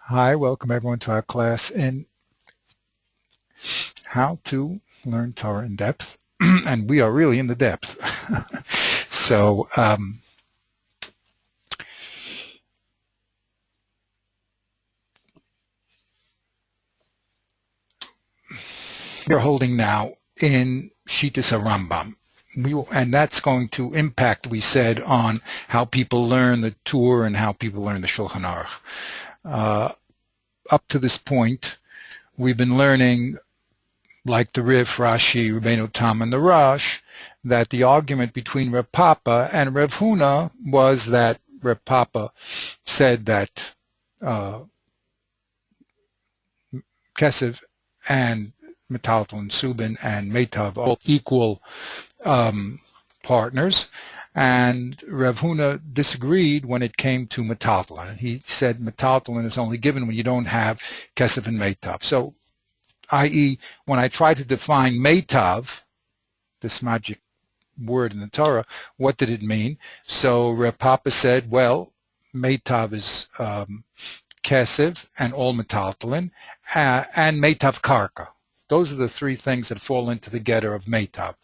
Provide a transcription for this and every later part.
Hi, welcome everyone to our class in how to learn Torah in depth. And we are really in the depth. So we're holding now in Shittas Rambam. And that's going to impact, we said, on how people learn the Torah and how people learn the Shulchan Aruch. Up to this point, we've been learning, like the Rif, Rashi, Rabbeinu Tam, and the Rosh, that the argument between Reb Papa and Reb Huna was that Reb Papa said that Kesef and Metaltal and Subin and Meitav all equal partners, and Reb Huna disagreed when it came to Metaltalin. He said Metaltalin is only given when you don't have Kesef and Meitav. So, i.e., when I try to define Meitav, this magic word in the Torah, what did it mean? So Reb Papa said, well, Meitav is Kesef and all Metaltalin, and Meitav Karka. Those are the three things that fall into the getter of Meitav.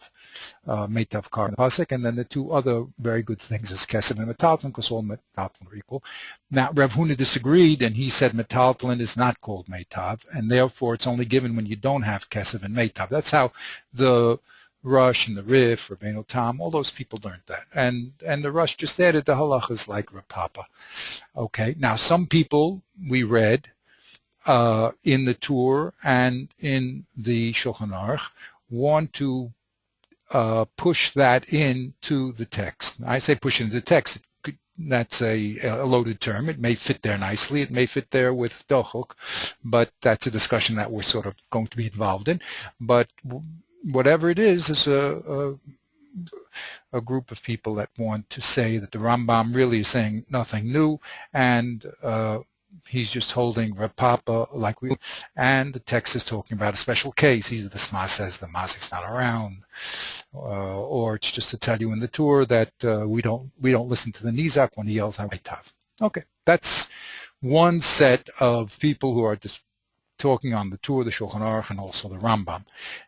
Meitav Karka Pasuk, and then the two other very good things is Kesef and Metaltalin, because all Metaltalin are equal. Now, Rav Huna disagreed, and he said Metaltalin is not called Meitav, and therefore it's only given when you don't have Kesef and Meitav. That's how the Rush and the Rif, Rabbeinu Tam, all those people learned that. And the Rush just added the halachas like Reb Papa. Okay, now some people we read in the Torah and in the Shulchan Aruch want to push that into the text. I say push into the text. That's a loaded term. It may fit there nicely. It may fit there with dochuk, but that's a discussion that we're sort of going to be involved in. But whatever it is a group of people that want to say that the Rambam really is saying nothing new, and he's just holding Reb Papa like we, and the text is talking about a special case. Either the Sma says the Mazik's not around, or it's just to tell you in the Torah that we don't listen to the Nizak when he yells out Meitav. Okay, that's one set of people who are just talking on the Torah, the Shulchan Aruch, and also the Rambam.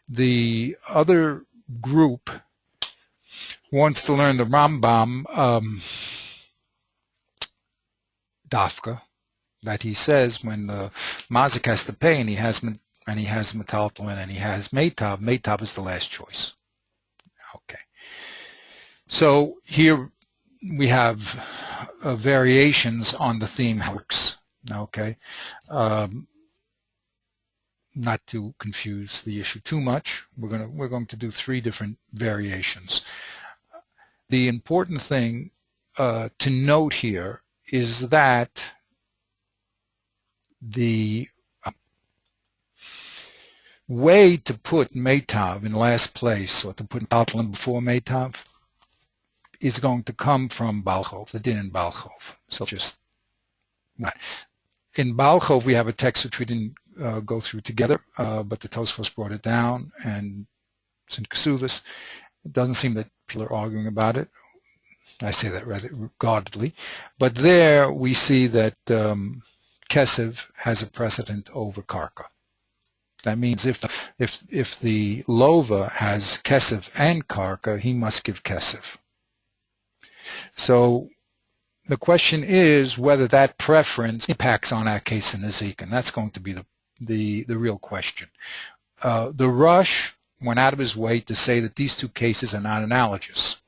The other group wants to learn the Rambam Dafka, that he says when the Mazik has to pay and he has Metaltalin and he has Meitav, Meitav is the last choice. Okay. So here we have variations on the theme how it works. Okay. Not to confuse the issue too much, we're going to do three different variations. The important thing to note here is that the way to put Meitav in last place, or to put Metaltalin before Meitav, is going to come from Balchov, the din in Balchov. So just in Balchov we have a text which we didn't go through together, but the Tosfos brought it down, and it's in Kesuvos. It doesn't seem that people are arguing about it. I say that rather guardedly, but there we see that Kesef has a precedent over Karka. That means if the Lova has Kesef and Karka, he must give Kesef. So the question is whether that preference impacts on our case in Nezik, and that's going to be the real question. The Rush went out of his way to say that these two cases are not analogous.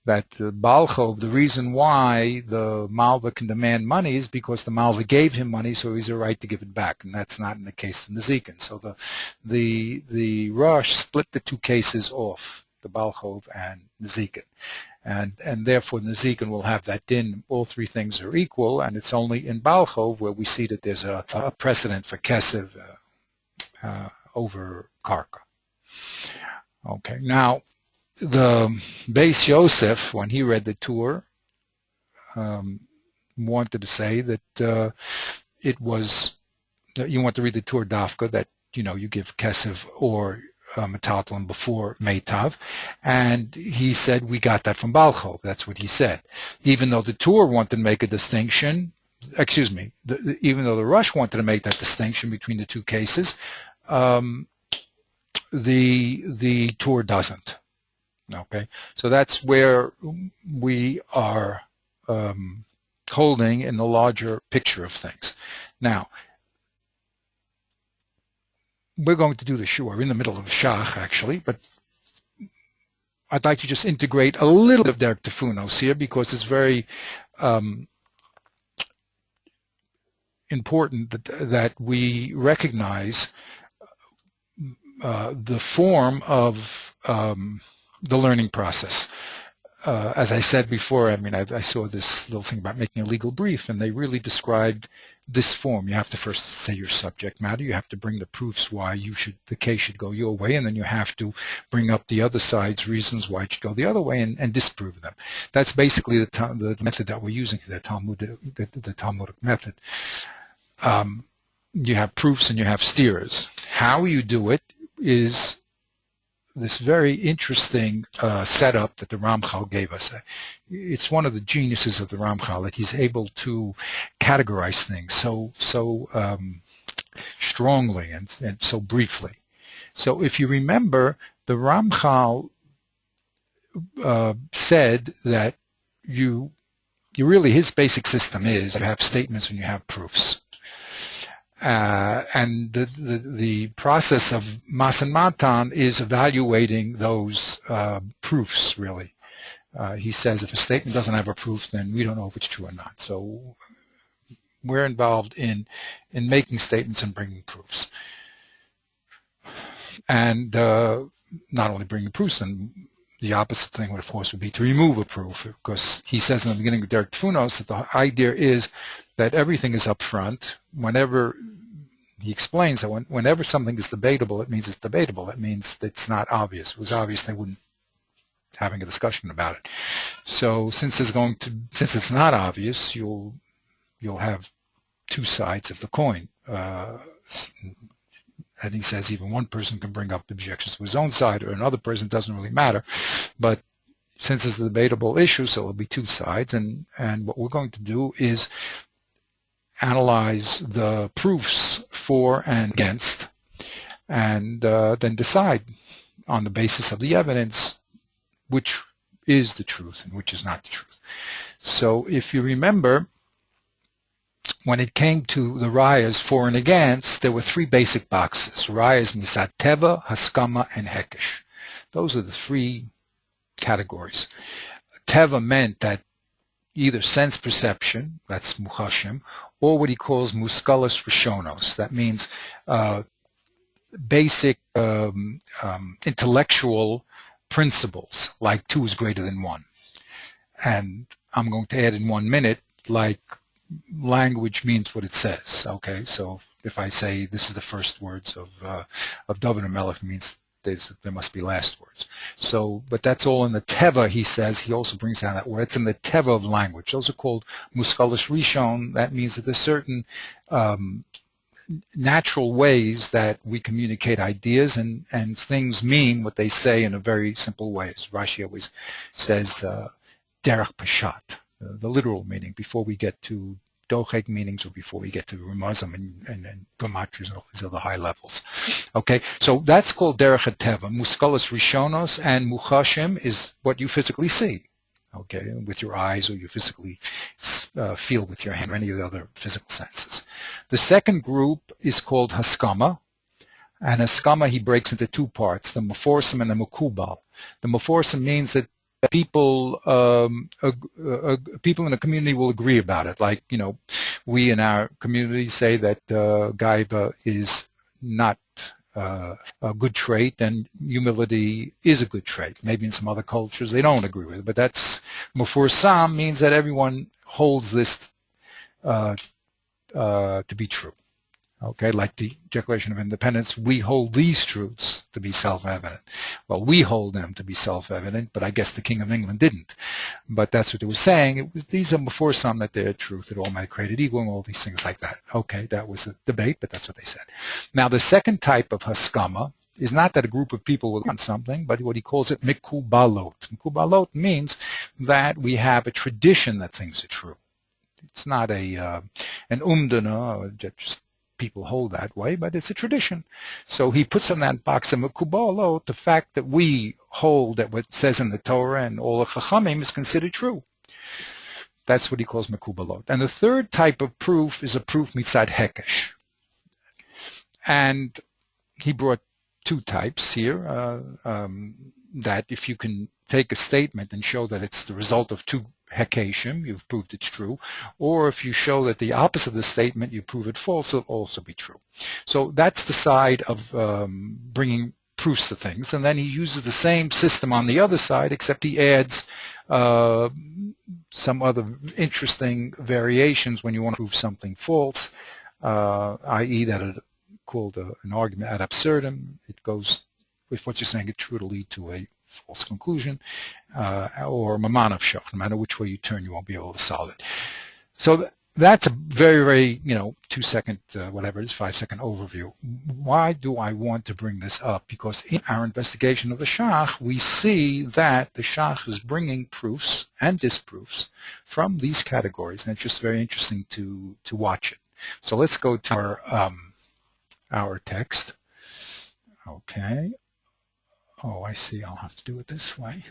That Balchov, the reason why the Malva can demand money is because the Malva gave him money, so he's a right to give it back, and that's not in the case of Nezikin. So the Rush split the two cases off, the Balchov and Nezikin. And therefore Nezikin will have that din, all three things are equal, and it's only in Balchov where we see that there's a precedent for Kesef over Karka. Okay, now the Beis Yosef, when he read the Torah, wanted to say that it was, you want to read the Torah Dafka, that you give Kesef or Metaltalin before Meitav, and he said we got that from Balchov. That's what he said. Even though the Torah wanted to make a distinction, excuse me, even though the Rush wanted to make that distinction between the two cases, the Tur doesn't. Okay, so that's where we are holding in the larger picture of things. Now, we're going to do the shur. We're in the middle of a shach, actually, but I'd like to just integrate a little bit of Derek Tefunos here because it's very important that we recognize the form of the learning process. As I said before, I mean, I saw this little thing about making a legal brief, and they really described this form. You have to first say your subject matter. You have to bring the proofs why the case should go your way, and then you have to bring up the other side's reasons why it should go the other way and disprove them. That's basically the method that we're using, the Talmudic method. You have proofs and you have steers. How you do it is this very interesting setup that the Ramchal gave us. It's one of the geniuses of the Ramchal that he's able to categorize things so strongly and so briefly. So if you remember, the Ramchal said that you really, his basic system is you have statements and you have proofs. And the process of Masan Matan is evaluating those proofs, really. He says if a statement doesn't have a proof, then we don't know if it's true or not. So we're involved in making statements and bringing proofs. And not only bringing proofs, and the opposite thing, of course, would be to remove a proof, because he says in the beginning of Derek Tefunos that the idea is that everything is up front. Whenever he explains that whenever something is debatable, it means it's debatable. It means that it's not obvious. If it was obvious, they wouldn't be having a discussion about it. So since it's not obvious, you'll have two sides of the coin. And he says even one person can bring up objections to his own side, or another person. Doesn't really matter. But since it's a debatable issue, so it'll be two sides. And what we're going to do is analyze the proofs for and against, and then decide on the basis of the evidence which is the truth and which is not the truth. So if you remember, when it came to the rayas for and against, there were three basic boxes: rayas misat teva, haskama, and hekesh. Those are the three categories. Teva meant that either sense perception, that's muchashim, or what he calls muskalos rishonos. That means basic intellectual principles, like 2 is greater than 1. And I'm going to add in 1 minute, like language means what it says. Okay, so if I say this is the first words of David HaMelech, it means there must be last words. So, but that's all in the teva, he says. He also brings down that word. It's in the teva of language. Those are called muskalos rishon. That means that there's certain natural ways that we communicate ideas, and things mean what they say in a very simple way. As Rashi always says, derech pashat, the literal meaning, before we get to dochek meanings, or before we get to Ramazim and Gematris and all these other high levels. Okay, so that's called derech teva. Muskalos rishonos and muchashim is what you physically see, okay, with your eyes, or you physically feel with your hand, or any of the other physical senses. The second group is called haskama, and haskama he breaks into 2 parts: the meforsim and the mekubal. The meforsim means that people people in the community will agree about it. Like, you know, we in our community say that gaiva is not a good trait, and humility is a good trait. Maybe in some other cultures they don't agree with it, but that's meforsam, means that everyone holds this to be true. Okay, like the Declaration of Independence, we hold these truths to be self-evident. Well, we hold them to be self-evident, but I guess the King of England didn't. But that's what they were saying. These are before some that they're truth, that all men are created equal, and all these things like that. Okay, that was a debate, but that's what they said. Now, the second type of haskama is not that a group of people will want something, but what he calls it mikubalot. Mikubalot means that we have a tradition that things are true. It's not an umdana, just people hold that way, but it's a tradition. So he puts in that box of Mekubalo the fact that we hold that what says in the Torah and all the Chachamim is considered true. That's what he calls Mekubalot. And the third type of proof is a proof mitzad hekesh. And he brought two types here, that if you can take a statement and show that it's the result of two hekeshim, you've proved it's true, or if you show that the opposite of the statement, you prove it false, it'll also be true. So that's the side of bringing proofs to things, and then he uses the same system on the other side, except he adds some other interesting variations when you want to prove something false, i.e. that it called an argument ad absurdum. It goes, if what you're saying is true, to lead to a false conclusion, or mamanav shach. No matter which way you turn, you won't be able to solve it. So that's a very, very, 2-second, whatever it is, 5-second overview. Why do I want to bring this up? Because in our investigation of the Shach, we see that the Shach is bringing proofs and disproofs from these categories, and it's just very interesting to watch it. So let's go to our text. Okay. Oh, I see. I'll have to do it this way.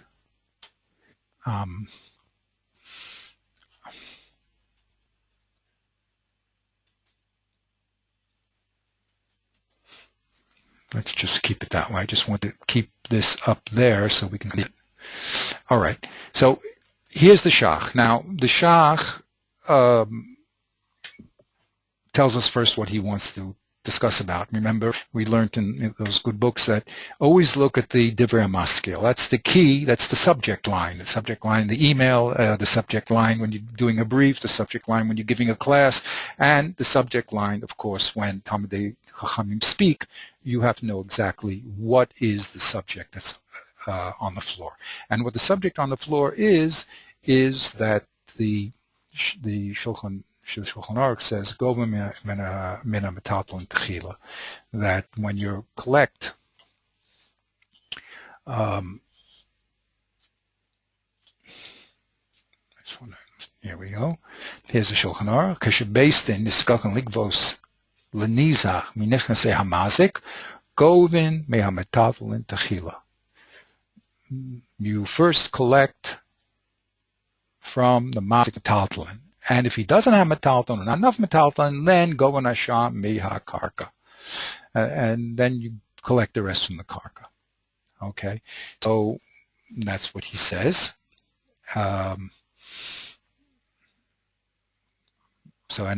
Let's just keep it that way. I just want to keep this up there so we can see it. All right. So here's the Shach. Now, the Shach tells us first what he wants to discuss about. Remember, we learned in those good books that always look at the divrei maskil. That's the key. That's the subject line. The subject line, the email, the subject line when you're doing a brief, the subject line when you're giving a class, and the subject line, of course, when Talmidei Chachamim speak. You have to know exactly what is the subject that's on the floor. And what the subject on the floor is that the Shulchan Aruch says, "Govim mina metalton techila," that when you collect here we go. Here's the Shulchan Aruch. Kashebeistin niskakan ligvos lenizach minichnesei hamazik govin mehametalton techila. You first collect from the mazik metalton. And if he doesn't have metalton, not enough metalton, then go on Asham Miha Karka. And then you collect the rest from the Karka. Okay? So that's what he says. And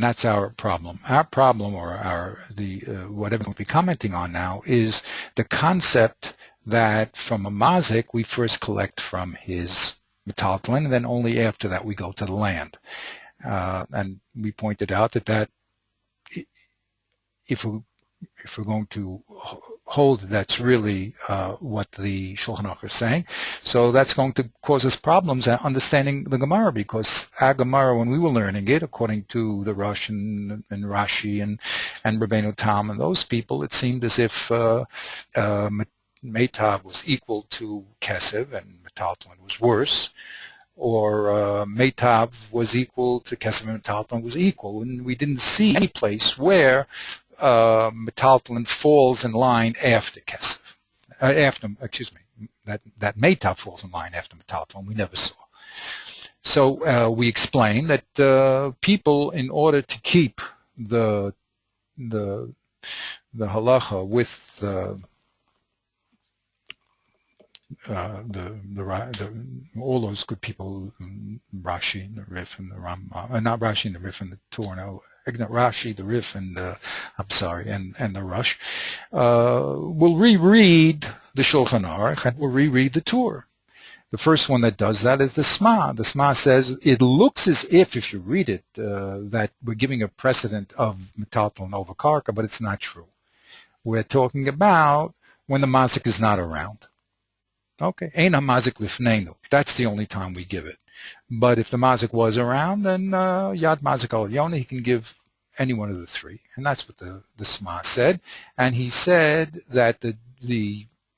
that's our problem. Our problem, or whatever we'll be commenting on now, is the concept that from a mazik, we first collect from his metalton, and then only after that we go to the land. And we pointed out that if we're going to hold that's really what the Shulchan Aruch is saying, so that's going to cause us problems at understanding the Gemara, because our Gemara, when we were learning it, according to the Rosh and Rashi and Rabbeinu Tam and those people, it seemed as if Meitav was equal to Kesev and Metalton was worse, or Meitav was equal to Kesev and Metalton was equal. And we didn't see any place where Metalton falls in line after Kesev. That Meitav falls in line after Metalton. We never saw. So we explained that people, in order to keep the halacha with all those good people, Rashi and the Rif and the Rambam, not Rashi and the Rif and the Torah, no, Rashi, the Rif and the Rush, will reread the Shulchan Aruch and will reread the Torah. The first one that does that is the Sma. The Sma says it looks as if you read it, that we're giving a precedent of Metalton over Karka, but it's not true. We're talking about when the mazik is not around. Okay, Ein HaMazik Lifneinu. That's the only time we give it. But if the mazik was around, then Yad Mazik Al Yona, he can give any one of the three. And that's what the Sma said. And he said that the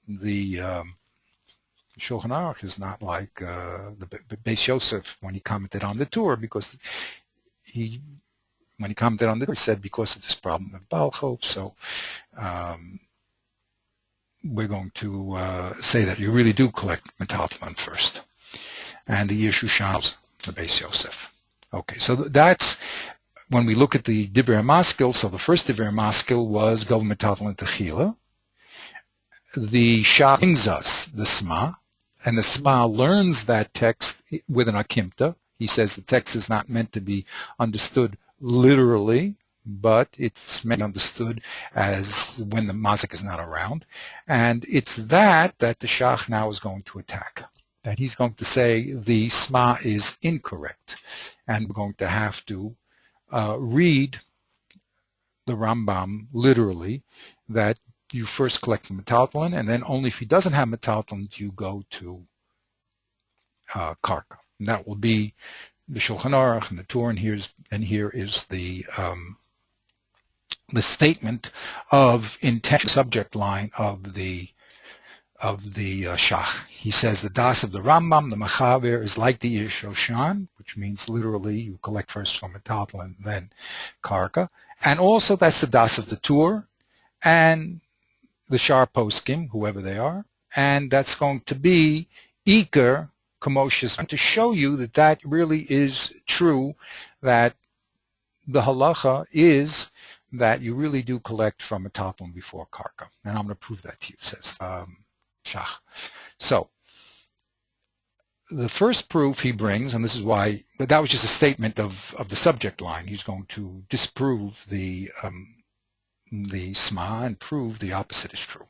Shulchan Aruch is not like the Beis Yosef when he commented on the Torah, because when he commented on this, he said because of this problem with Balchov, so we're going to say that you really do collect metaltalin first. And the Yeshushan, the Beis Yosef. Okay, so that's when we look at the Divrei Maskil. So the first Divrei Maskil was Gov Metaltalin Techila. The Shah brings us the Sma, and the Sma learns that text with an Akimta. He says the text is not meant to be understood literally, but it's meant to be understood as when the mazik is not around. And it's that the Shah now is going to attack. That he's going to say the Sma is incorrect. And we're going to have to read the Rambam literally, that you first collect the metaltalin, and then only if he doesn't have metaltalin do you go to karka. And that will be the Shulchan Aruch and the Torah, and here is the statement of intention, subject line of the Shach. He says the das of the Rambam, the Machaber, is like the Yeshoshan, which means literally you collect first from metaltalin, then karka, and also that's the das of the Tur and the Shar Poskim, whoever they are, and that's going to be Iker Kamoshes, to show you that that really is true, that the halacha is that you really do collect from metaltalin before karka. And I'm going to prove that to you, says Shach. So the first proof he brings, and this is why, but that was just a statement of the subject line. He's going to disprove the Sma and prove the opposite is true.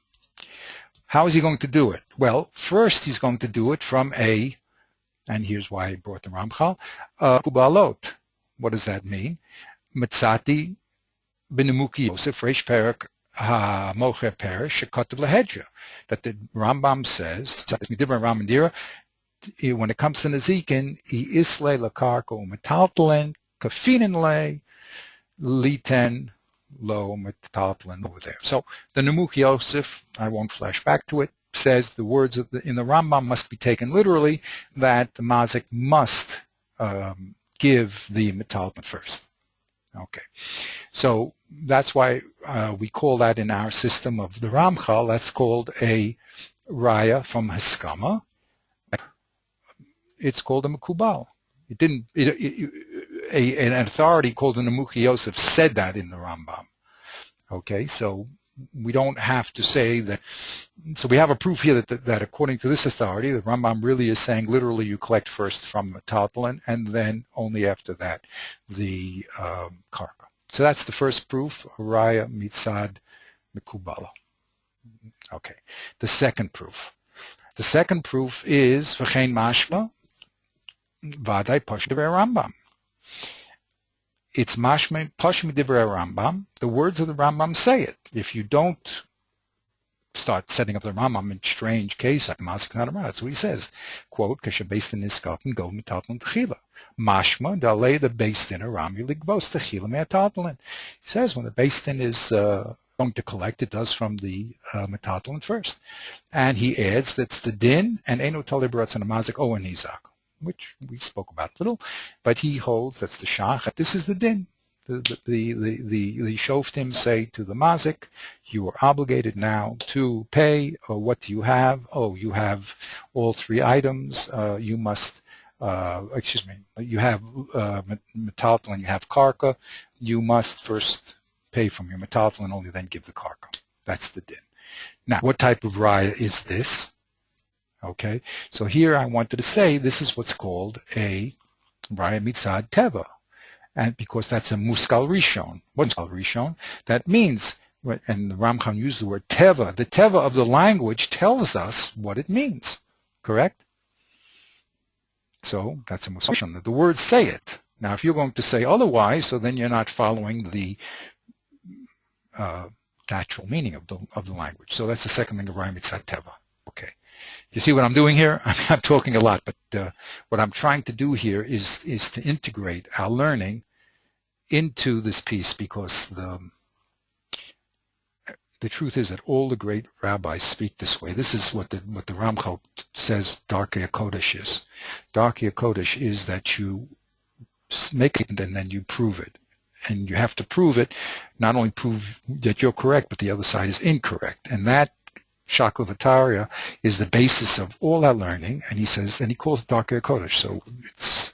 How is he going to do it? Well, first he's going to do it from and here's why I brought the Ramchal, Kubalot. What does that mean? Matzati b'nemuki Yosef reish perek ha-mocher perish shekotav lehedra. That the Rambam says, when it comes to Nezikin, he isle lakarko metaltalin kafinin le liten lo metaltalin over there. So the Nemuch Yosef, I won't flash back to it, says the words in the Rambam must be taken literally, that the mazik must give the metaltalin first. Okay, so that's why we call that in our system of the Ramchal, that's called a raya from Haskama. It's called a Mekubal. It didn't. An authority called the Nemuch Yosef said that in the Rambam. Okay, so we don't have to say that. So we have a proof here that according to this authority, the Rambam really is saying literally you collect first from metaltalin and then only after that the karka. So that's the first proof, raya mitzad mekubala. Okay, the second proof. The second proof is v'chein mashma vaday pashmi divrei Rambam. It's mashma pashmi divrei Rambam. The words of the Rambam say it. If you don't start setting up the Rambam in strange case, like mazik not around, that's what he says. Quote, kasha based in niskatin go metaltalin techila. Mashma dalei the based in aram ligbos techila metaltalin. He says when the based in is going to collect, it does from the metaltalin first. And he adds that's the din and eno talibaratz and mazik o and nizak, which we spoke about a little, but he holds that's the shach. This is the din. The shoftim say to the mazik, you are obligated now to pay. What do you have? Oh, you have all three items. You must, you have metaltalin, you have karka. You must first pay from your metaltalin, only then give the karka. That's the din. Now, what type of raya is this? Okay, so here I wanted to say this is what's called a raya mitzad teva. And because that's a muskal rishon. What's muskal rishon? That means, and the Ramchal used the word teva. The teva of the language tells us what it means. Correct? So that's a muskal rishon. The words say it. Now, if you're going to say otherwise, so then you're not following the natural meaning of the language. So that's the second thing of raya mitzad teva. Okay. You see what I'm doing here? I'm talking a lot, but what I'm trying to do here is to integrate our learning into this piece, because the truth is that all the great rabbis speak this way. This is what the Ramchal says Darkei HaKodesh is. Darkei HaKodesh is that you make it and then you prove it. And you have to prove it, not only prove that you're correct, but the other side is incorrect. And that Shaklavataria is the basis of all that learning. And he says, and he calls it Darkei Kodesh. So it's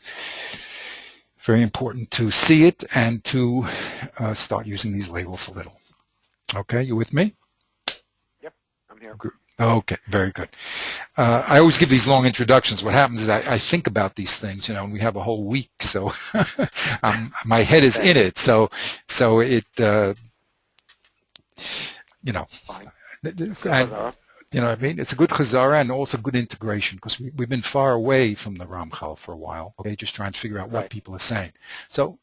very important to see it and to start using these labels a little. Okay, you with me? Yep, I'm here. Okay, very good. I always give these long introductions. What happens is I think about these things, and we have a whole week, so my head is in it. So it, Fine. and, what I mean? It's a good chazara and also good integration because we've been far away from the Ramchal for a while. Okay, just trying to figure out what people are saying. So.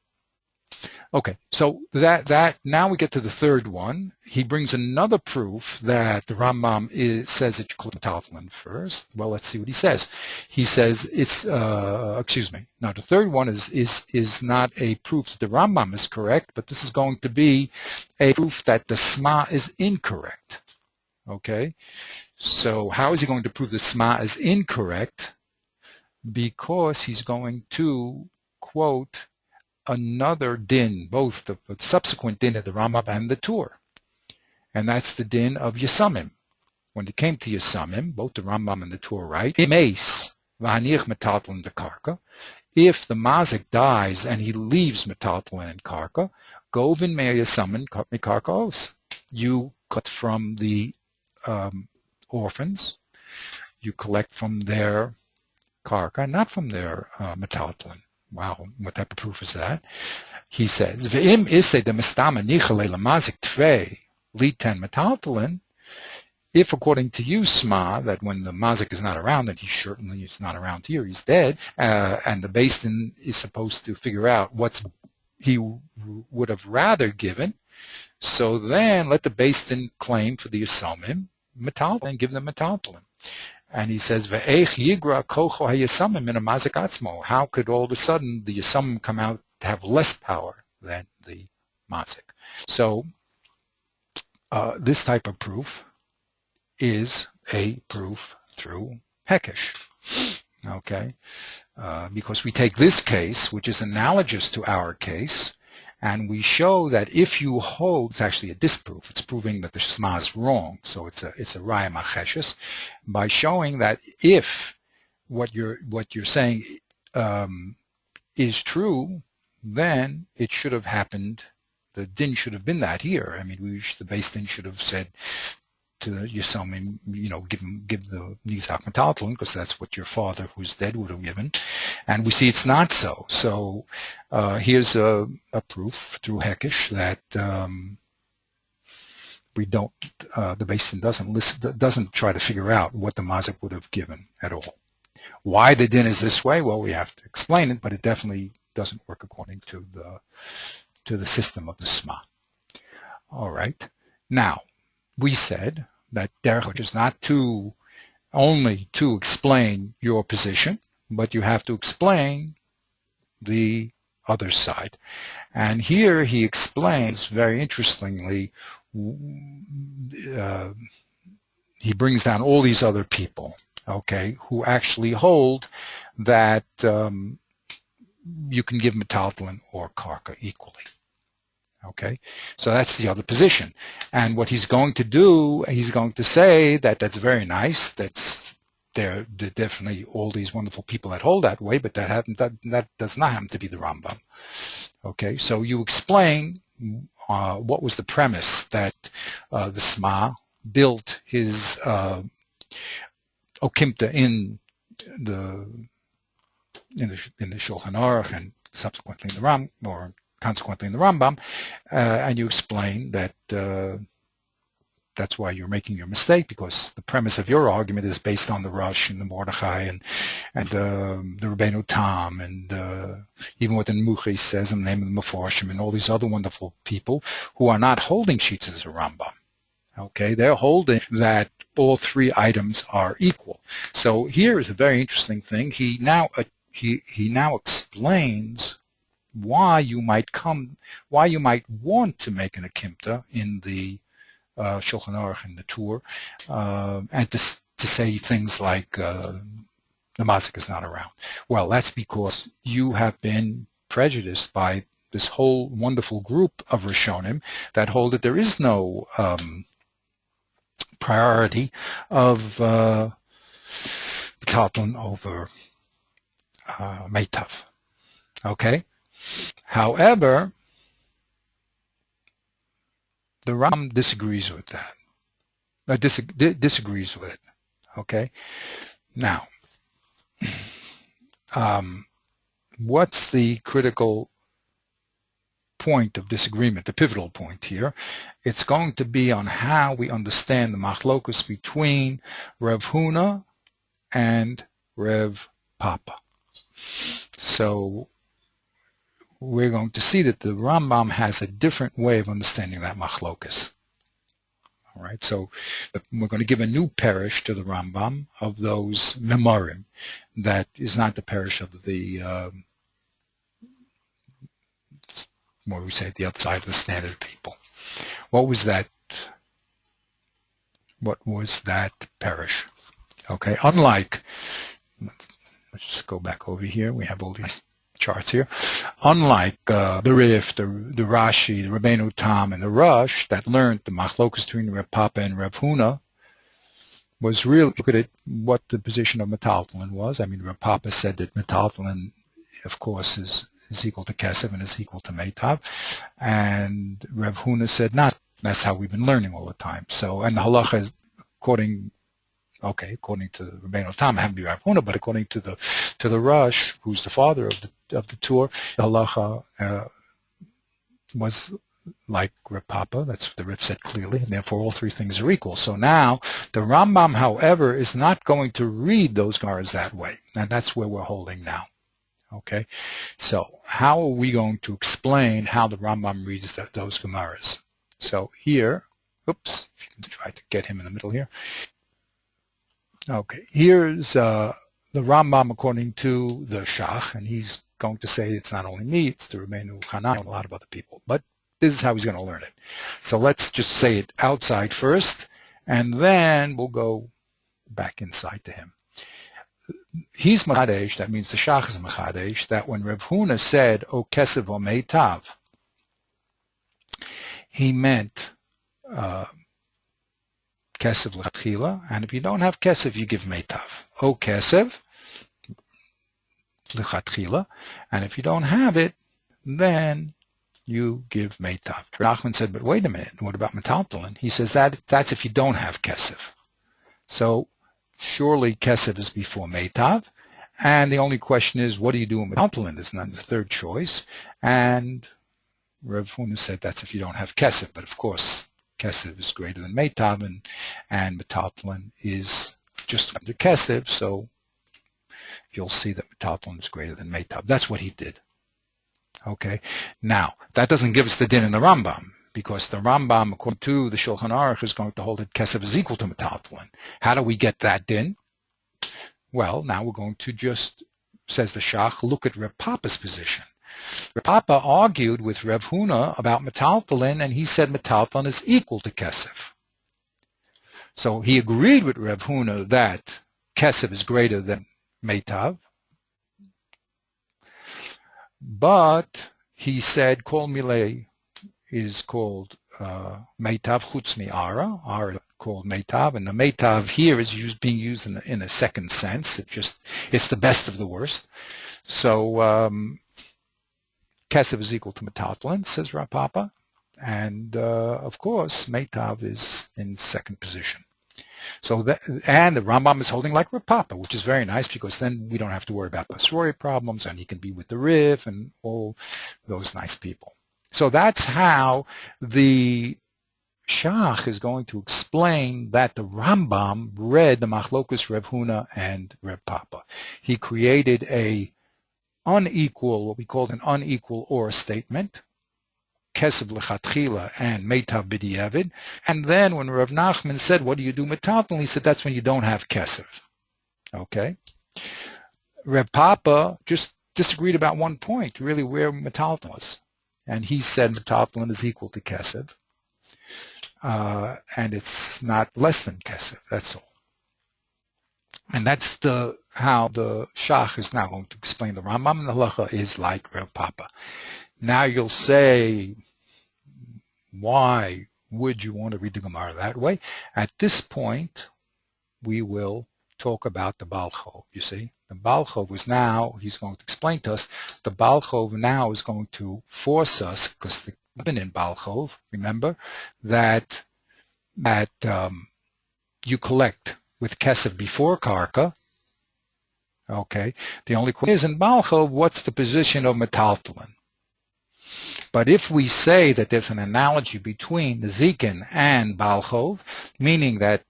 Okay, so that now we get to the third one. He brings another proof that the Rambam says that you call metaltalin first. Well, let's see what he says. He says it's Now the third one is not a proof that the Rambam is correct, but this is going to be a proof that the Sma is incorrect. Okay, so how is he going to prove the Sma is incorrect? Because he's going to quote another din, both the subsequent din of the Rambam and the Tur. And that's the din of Yasamim. When it came to Yasamim, both the Rambam and the Tur write, if the mazik dies and he leaves metaltalin and karka, govin me Yasamim karka os. You cut from the orphans, you collect from their karka, not from their metaltalin. Wow, what type of proof is that? He says, "Ve'im isay de mistama nichale lamazik tvei liten metaltalin." If, according to you, Sma, that when the mazik is not around, and he certainly is not around here, he's dead, and the Beis Din is supposed to figure out what he would have rather given, so then let the Beis Din claim for the Yisomim metaltalin and give them metaltalin. And he says, "Ve'ech yigra kocho hayasamim in a mazik atzmo." How could all of a sudden the yasamim come out to have less power than the mazik? So this type of proof is a proof through hekesh. Okay, because we take this case, which is analogous to our case, and we show that if you hold, it's actually a disproof. It's proving that the Shema is wrong. So it's a raya macheshes, by showing that if what you're saying is true, then it should have happened. The din should have been that here. I mean, the Beis Din should have said to Yisomim, give the Nizak Metaltalin, because that's what your father who's dead would have given. And we see it's not so. So here's a proof through Hekesh that we don't, the Beis Din doesn't try to figure out what the Mazik would have given at all. Why the din is this way? Well, we have to explain it, but it definitely doesn't work according to the system of the Sma. All right. Now, we said that derech is not only to explain your position, but you have to explain the other side. And here he explains very interestingly, he brings down all these other people, okay, who actually hold that you can give metaltalin or karka equally. Okay, so that's the other position. And what he's going to do, he's going to say that that's very nice, that's there are definitely all these wonderful people that hold that way, but that does not happen to be the Rambam. Okay, so you explain what was the premise that the Sma built his Okimta in the Shulchan Aruch and subsequently in the Ram, or consequently in the Rambam, and you explain that that's why you're making your mistake, because the premise of your argument is based on the Rush and the Mordechai and the Rabbeinu Tam and even what the Nemuchi says in the name of the Meforshim and all these other wonderful people who are not holding sheets as a Rambam. Okay, they're holding that all three items are equal. So here is a very interesting thing. He now explains why you might want to make an akimta in the Shulchan Aruch and the Tur, and to say things like the mazik is not around. Well, that's because you have been prejudiced by this whole wonderful group of Rishonim that hold that there is no priority of Talmud over Meitav. Okay? However, the Ram disagrees with that. Disagrees with it. Okay? Now, what's the critical point of disagreement, the pivotal point here? It's going to be on how we understand the machlokus between Rav Huna and Rav Papa. So we're going to see that the Rambam has a different way of understanding that machlokus. All right, so we're going to give a new parish to the Rambam of those memorim that is not the parish of the what we say the other side of the standard people. What was that? What was that parish? Okay, unlike, let's just go back over here. We have all these charts here. Unlike the Rif, the Rashi, the Rabbeinu Tam, and the Rush that learned the machlokus between Rav Papa and Rav Huna was really look at it, what the position of metaltalin was. I mean, Rav Papa said that metaltalin, of course, is equal to kesef and is equal to meitav, and Rav Huna said not. That's how we've been learning all the time. So, and the halacha is according to Rabbeinu Tam, it had to be Rav Huna, but according to the Rush, who's the father of the tour, the halacha was like Rav Papa. That's what the Rif said clearly, and therefore all three things are equal. So now the Rambam, however, is not going to read those Gemaras that way, and that's where we're holding now. Okay, so how are we going to explain how the Rambam reads those Gemaras? So here, oops, if you can try to get him in the middle here. Okay, here's the Rambam according to the Shach, and he's going to say it's not only me, it's the Rabbeinu Hanan and a lot of other people, but this is how he's going to learn it. So let's just say it outside first, and then we'll go back inside to him. He's Mechadesh, that means the Shach is Mechadesh, that when Rav Huna said, O Kesef O Meitav, he meant Kesef L'Chatchila, and if you don't have Kesef, you give Meitav. O Kesef L'Chatchila, and if you don't have it, then you give Meitav. Nachman said, but wait a minute, what about Metaltalin? He says that's if you don't have Kesef. So surely Kesef is before Meitav, and the only question is, what do you do with Metaltalin? It's not the third choice, and Rav Huna said that's if you don't have Kesef, but of course Kesef is greater than Meitav, and Metaltalin is just under Kesef, so you'll see that Metaltalin is greater than Meitav. That's what he did. Okay, now that doesn't give us the din in the Rambam, because the Rambam, according to the Shulchan Aruch, is going to hold that Kesef is equal to Metaltalin. How do we get that din? Well, now we're going to just, says the Shach, look at Rav Papa's position. Rav Papa argued with Rav Huna about Metaltalin, and he said Metaltalin is equal to Kesef. So he agreed with Rav Huna that Kesef is greater than Meitav, but he said Kol Milei is called Meitav Chutz Mi Ara called Meitav, and the Meitav here is being used in a second sense. It's the best of the worst. So Kesef is equal to Metaltalin, says Rav Papa, and of course Meitav is in second position. So and the Rambam is holding like Rav Papa, which is very nice, because then we don't have to worry about Basrori problems, and he can be with the Rif and all those nice people. So that's how the Shach is going to explain that the Rambam read the Machlokus Rav Huna and Rav Papa. He created what we called an unequal or statement, Kesef L'Chatchila and Meitav B'diavad, and then when Rav Nachman said, what do you do Metaltalin? He said, that's when you don't have Kesef. Okay? Rav Papa just disagreed about one point, really, where Metaltalin was. And he said Metaltalin is equal to Kesef, and it's not less than Kesef, that's all. And that's the how the Shach is now going to explain the Rambam, and the halacha is like Rav Papa. Now you'll say, why would you want to read the Gemara that way? At this point, we will talk about the Baal Chov, you see. The Baal Chov is now, he's going to explain to us, the Baal Chov now is going to force us, because the in Baal Chov, remember, that you collect with Kesef before Karka. Okay. The only question is in Baal Chov, what's the position of Metaltalin? But if we say that there's an analogy between the Zikin and Baal Chov, meaning that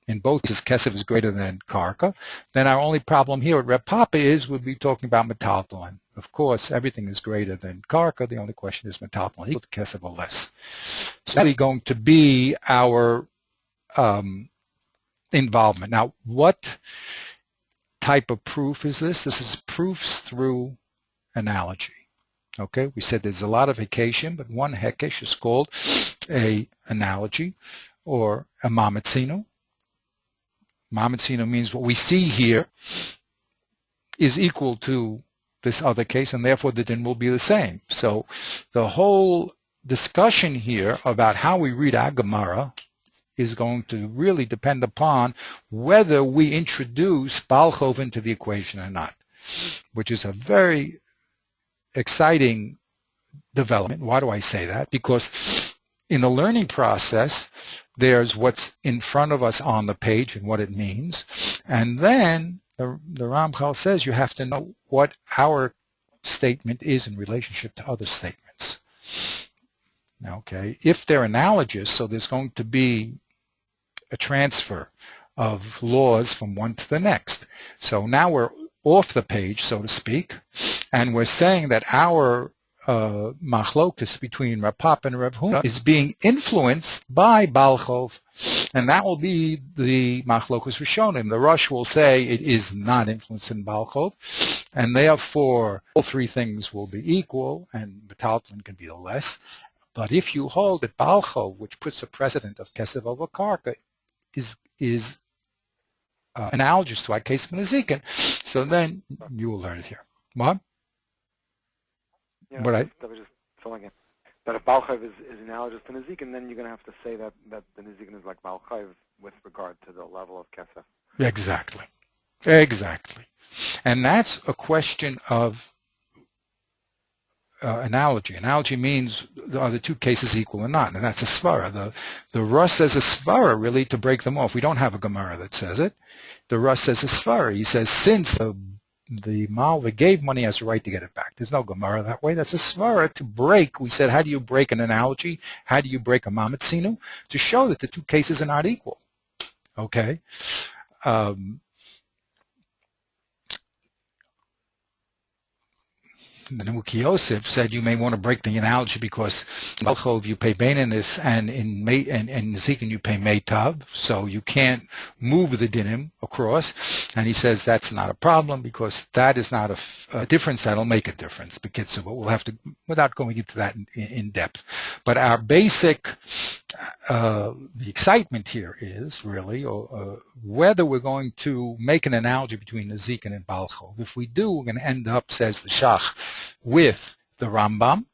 in both cases Kesef is greater than Karka, then our only problem here at Reb Papa is we'll be talking about Metaltalin. Of course, everything is greater than Karka. The only question is Metaltalin equal to Kesef or less. So that's going to be our involvement. Now, what type of proof is this? This is proofs through analogy. Okay, we said there's a lot of hekeshim, but one hekesh is called a analogy or a mamatzino. Mamatzino means what we see here is equal to this other case, and therefore the din will be the same. So the whole discussion here about how we read our Gemara is going to really depend upon whether we introduce Baal Chov into the equation or not, which is a very exciting development. Why do I say that? Because in the learning process, there's what's in front of us on the page and what it means. And then the Ramchal says you have to know what our statement is in relationship to other statements. Okay, if they're analogous, so there's going to be a transfer of laws from one to the next. So now we're off the page, so to speak, and we're saying that our machlokus between Rav Papa and Rav Huna is being influenced by Baal Chov, and that will be the machlokus Rishonim. The Rosh will say it is not influenced in Baal Chov, and therefore all three things will be equal, and Metaltalin can be the less. But if you hold that Baal Chov, which puts a precedent of Kesef over Karka, is analogous to our case of Nezikin, so then you will learn it here. What? Yeah, What that was just filling in. That if Baal Chov is analogous to Nezikin, then you're going to have to say that the Nezikin is like Baal Chov with regard to the level of Kesef. Exactly. Exactly. And that's a question of analogy. Analogy means are the two cases equal or not, and that's a svara. The Russ says a svara really to break them off. We don't have a Gemara that says it. The Russ says a svara. He says since the Malva gave money, has a right to get it back. There's no Gemara that way. That's a svara to break. We said how do you break an analogy? How do you break a mamatzinu? To show that the two cases are not equal. Okay. The Nemuki Yosef said you may want to break the analogy because in Baal Chov you pay Baininus and in Nezikin you pay Meitav, so you can't move the dinim across. And he says that's not a problem because that is not a difference that'll make a difference. Because we'll have to, without going into that in depth. But our basic the excitement here is really whether we're going to make an analogy between Nezikin and Baal Chov. If we do, we're going to end up, says the Shach, with the Rambam,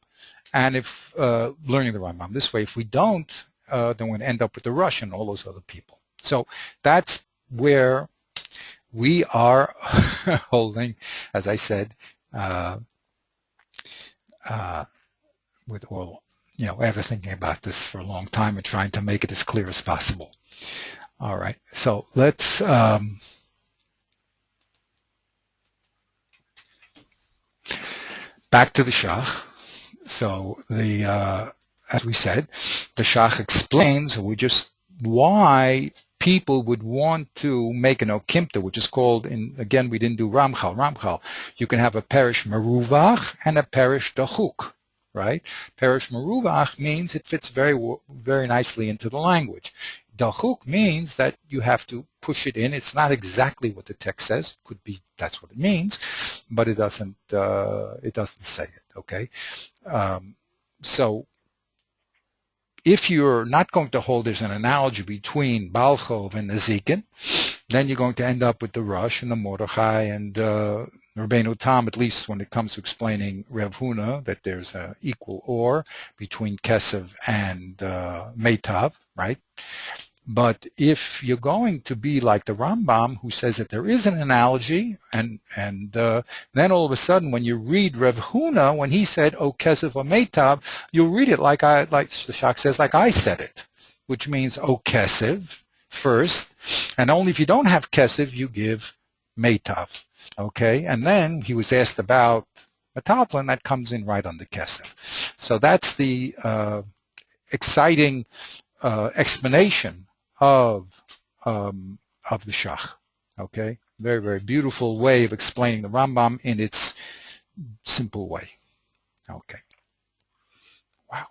and if learning the Rambam this way. If we don't, then we're going to end up with the Rush and all those other people. So that's where we are holding, as I said, with all. After thinking about this for a long time and trying to make it as clear as possible. All right, so let's back to the Shach. So as we said, the Shach explains why people would want to make an okimta, which is called, again, we didn't do Ramchal. You can have a parish meruvach and a parish dachuk. Right? Perish meruvach means it fits very, very nicely into the language. Dachuk means that you have to push it in. It's not exactly what the text says. Could be that's what it means, but it doesn't say it. Okay. So if you're not going to hold there's an analogy between Baal Chov and Nezikin, then you're going to end up with the Rush and the Mordechai and Rabbeinu Tam, at least when it comes to explaining Rev Huna, that there's an equal or between Kesev and Meitav, right? But if you're going to be like the Rambam, who says that there is an analogy, and then all of a sudden when you read Rev Huna, when he said, "O Kesev or Meitav," you'll read it like the Shach says, like I said it, which means "O Kesev" first, and only if you don't have Kesev, you give Meitav. Okay, and then he was asked about Metaltal, and that comes in right under Kesev. So that's the exciting explanation of the Shach. Okay, very, very beautiful way of explaining the Rambam in its simple way. Okay. Wow.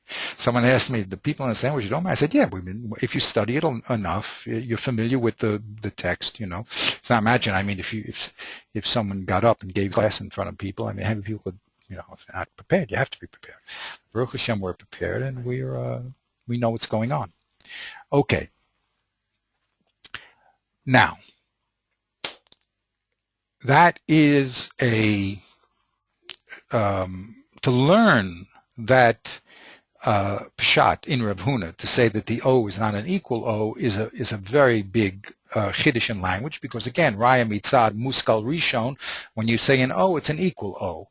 Someone asked me, "Do people understand what you're talking about?" I said, "Yeah. If you study it enough, you're familiar with the text. You know." So now imagine. I mean, if someone got up and gave class in front of people, I mean, having people, if they're not prepared, you have to be prepared. Baruch Hashem, we're prepared, and we know what's going on. Okay. Now, that is to learn that Pshat in Rav Huna, to say that the O is not an equal O, is a very big Chiddush in language, because again, Raya Mitzad Muskal Rishon, when you say an O, it's an equal O.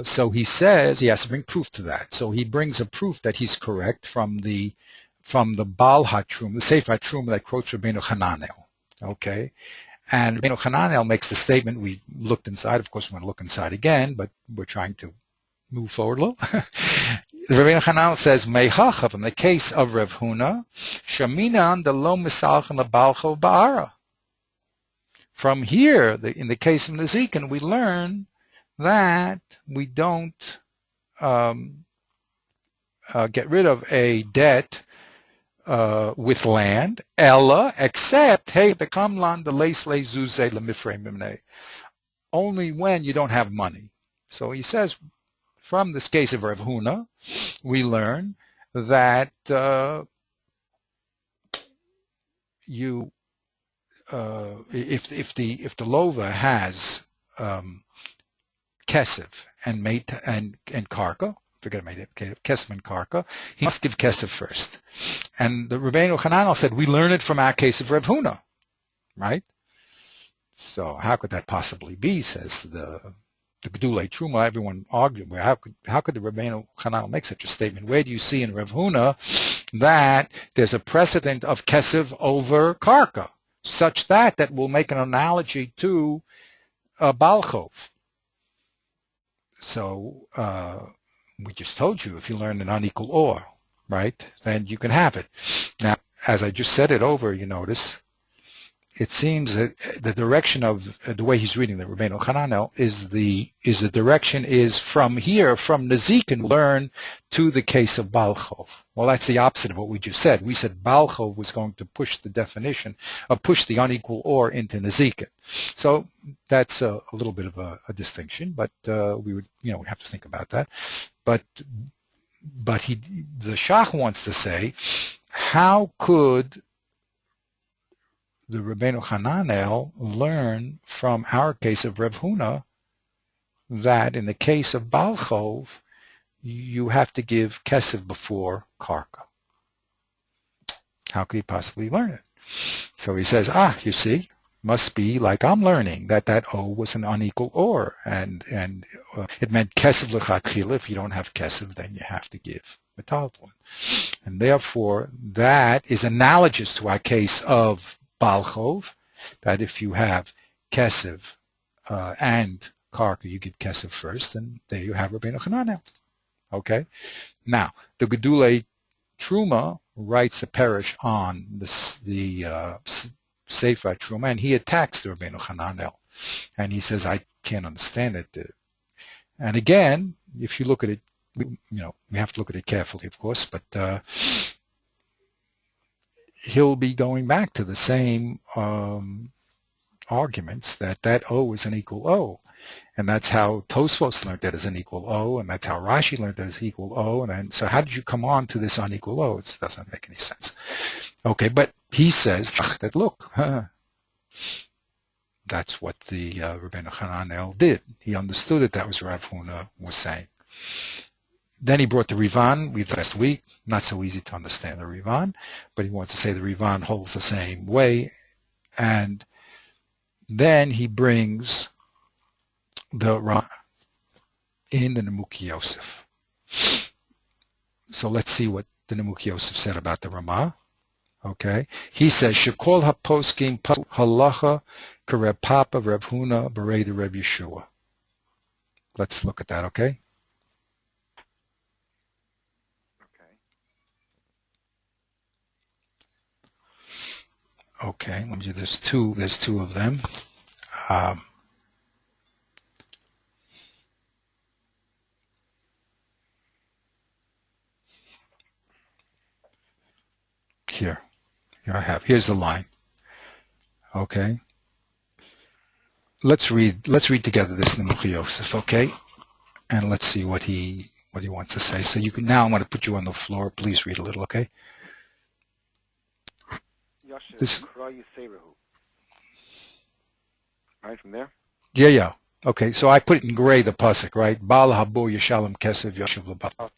So he says he has to bring proof to that. So he brings a proof that he's correct from the Baal HaTruma, the Sefer HaTruma that quotes Rabbeinu Hananel. Okay, and Rabbeinu Hananel makes the statement. We looked inside. Of course, we want to look inside again, but we're trying to move forward a little. Rabbeinu Hananel says, "Meichachav," in the case of Rav Huna, Shaminan de lo misalchem lebalcho ba'ara. From here, in the case of Nezikin, we learn that we don't get rid of a debt with land, ella, except, hey, the kamlan the leisle zuze lemifrei mimnei, only when you don't have money. So he says, from this case of Rav Huna, we learn that if the lova has kesef and karka, forget kesef and karka, he must give kesef first. And the Rabbeinu Hananel said, we learn it from our case of Rav Huna, right? So how could that possibly be, says the Gedulei Truma. Everyone argued, well, how could the Rabbeinu Hananel make such a statement? Where do you see in Rav Huna that there's a precedent of kesef over karka, such that will make an analogy to Balchov? So we just told you, if you learn an unequal or, right, then you can have it. Now, as I just said it over, you notice, it seems that the direction of the way he's reading the Rabbeinu Hananel is the direction is from here, from Nezikin, learn to the case of Balchov. Well, that's the opposite of what we just said. We said Balchov was going to push the definition, push the unequal or into Nezikin. So that's a little bit of a distinction, but we would, we have to think about that. But the Shach wants to say, how could the Rabbeinu Hananel learn from our case of Rav Huna that in the case of Balchov, you have to give kesef before karka? How could he possibly learn it? So he says, you see, must be like I'm learning that O was an unequal or, and it meant kesef l'chatchila. If you don't have kesef, then you have to give metalton. And therefore, that is analogous to our case of Balchov, that if you have kesef and karka, you give kesef first, and there you have Rabbeinu Hananel. Okay? Now, the Gedulei Truma writes a parish on the Sefer Truma, and he attacks the Rabbeinu Hananel. And he says, I can't understand it. And again, if you look at it, we have to look at it carefully, of course, but he'll be going back to the same arguments that O is an equal O. And that's how Tosfos learned that as an equal O, and that's how Rashi learned that as equal O. And so how did you come on to this unequal O? It doesn't make any sense. Okay, but he says that, look, that's what the Rabbeinu Hananel did. He understood it. That was what Rav Huna was saying. Then he brought the Rivan. We last week. Not so easy to understand the Rivan, but he wants to say the Rivan holds the same way. And then he brings the Ram in the Nemuki Yosef. So let's see what the Nemuki Yosef said about the Ramah. Okay, he says Shekol haposkim halacha kareb Papa Reb Huna berei Reb Yeshua. Let's look at that. Okay. Okay. Let me do. There's two. There's two of them. Here I have. Here's the line. Okay. Let's read together this Nemuchi Yosef, okay? And let's see what he wants to say. So you can now. I'm going to put you on the floor. Please read a little, okay? This. Right from there. Yeah. Okay. So I put it in gray. The pasuk, right? Bal habo yishalem kesev yashuv l'bal.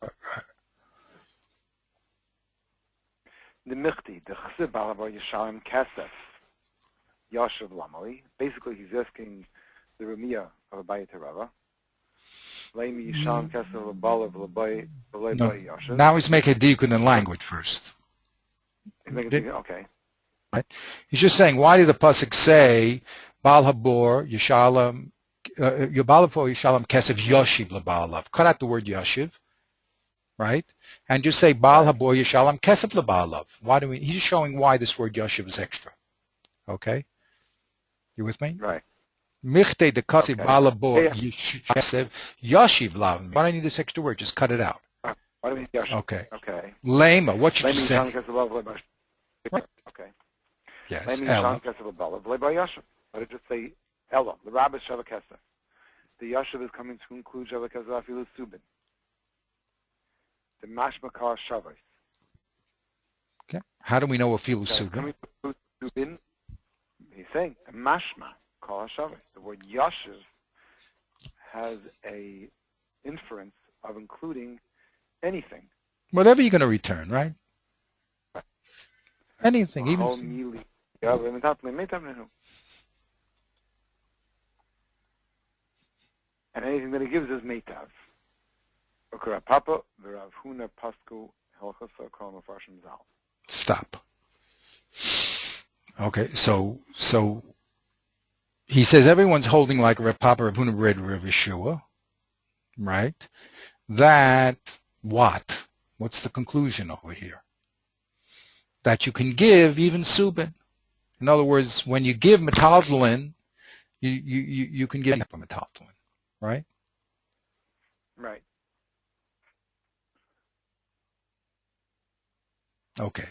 The Michti, the Chesed Bal habo yishalem kesef yashuv l'amali. Basically, he's asking the Ramiyah of Abaye Terava. Leimi yishalem kesef l'bal v'l'bay yashuv. Now he's making a dikun in language first. He's making a dikun. Okay. Right. He's just saying, why did the pasuk say Bal Habor Yishalem Yishalem Kesef Yoshiv LeBaalav? Cut out the word Yoshiv, right? And just say Bal Habor Yishalem Kesef LeBaalav. Why do we? He's showing why this word Yoshiv is extra. Okay, you with me? Right. Michte de Kasi Bal Habor Kesef Yoshiv Lav. Why do I need this extra word? Just cut it out. Why do we need Yoshiv? Okay. Okay. Lema. What should you say? Right. Okay. Yes. Let it just say Ella. The Rabbi Sheva Kesef. The Yashav is coming to include Sheva Kesef Afilu Subin. The Mashmakar Shavos. Okay. How do we know Afilu Subin? Subin. He's saying the Mashma Kar Shavos. The word Yashav has a inference of including anything. Whatever you're going to return, right? Anything, even. And anything that he gives is meitav. Papa, Rav Huna Pasku Helchasa Kol Mefarshim Zal. Stop. Okay, so he says everyone's holding like Rav Papa, Rav Huna, Rav Yeshua, right? That what? What's the conclusion over here? That you can give even subin. In other words, when you give metaltalin, you can give a metaltalin, right? Right. Okay.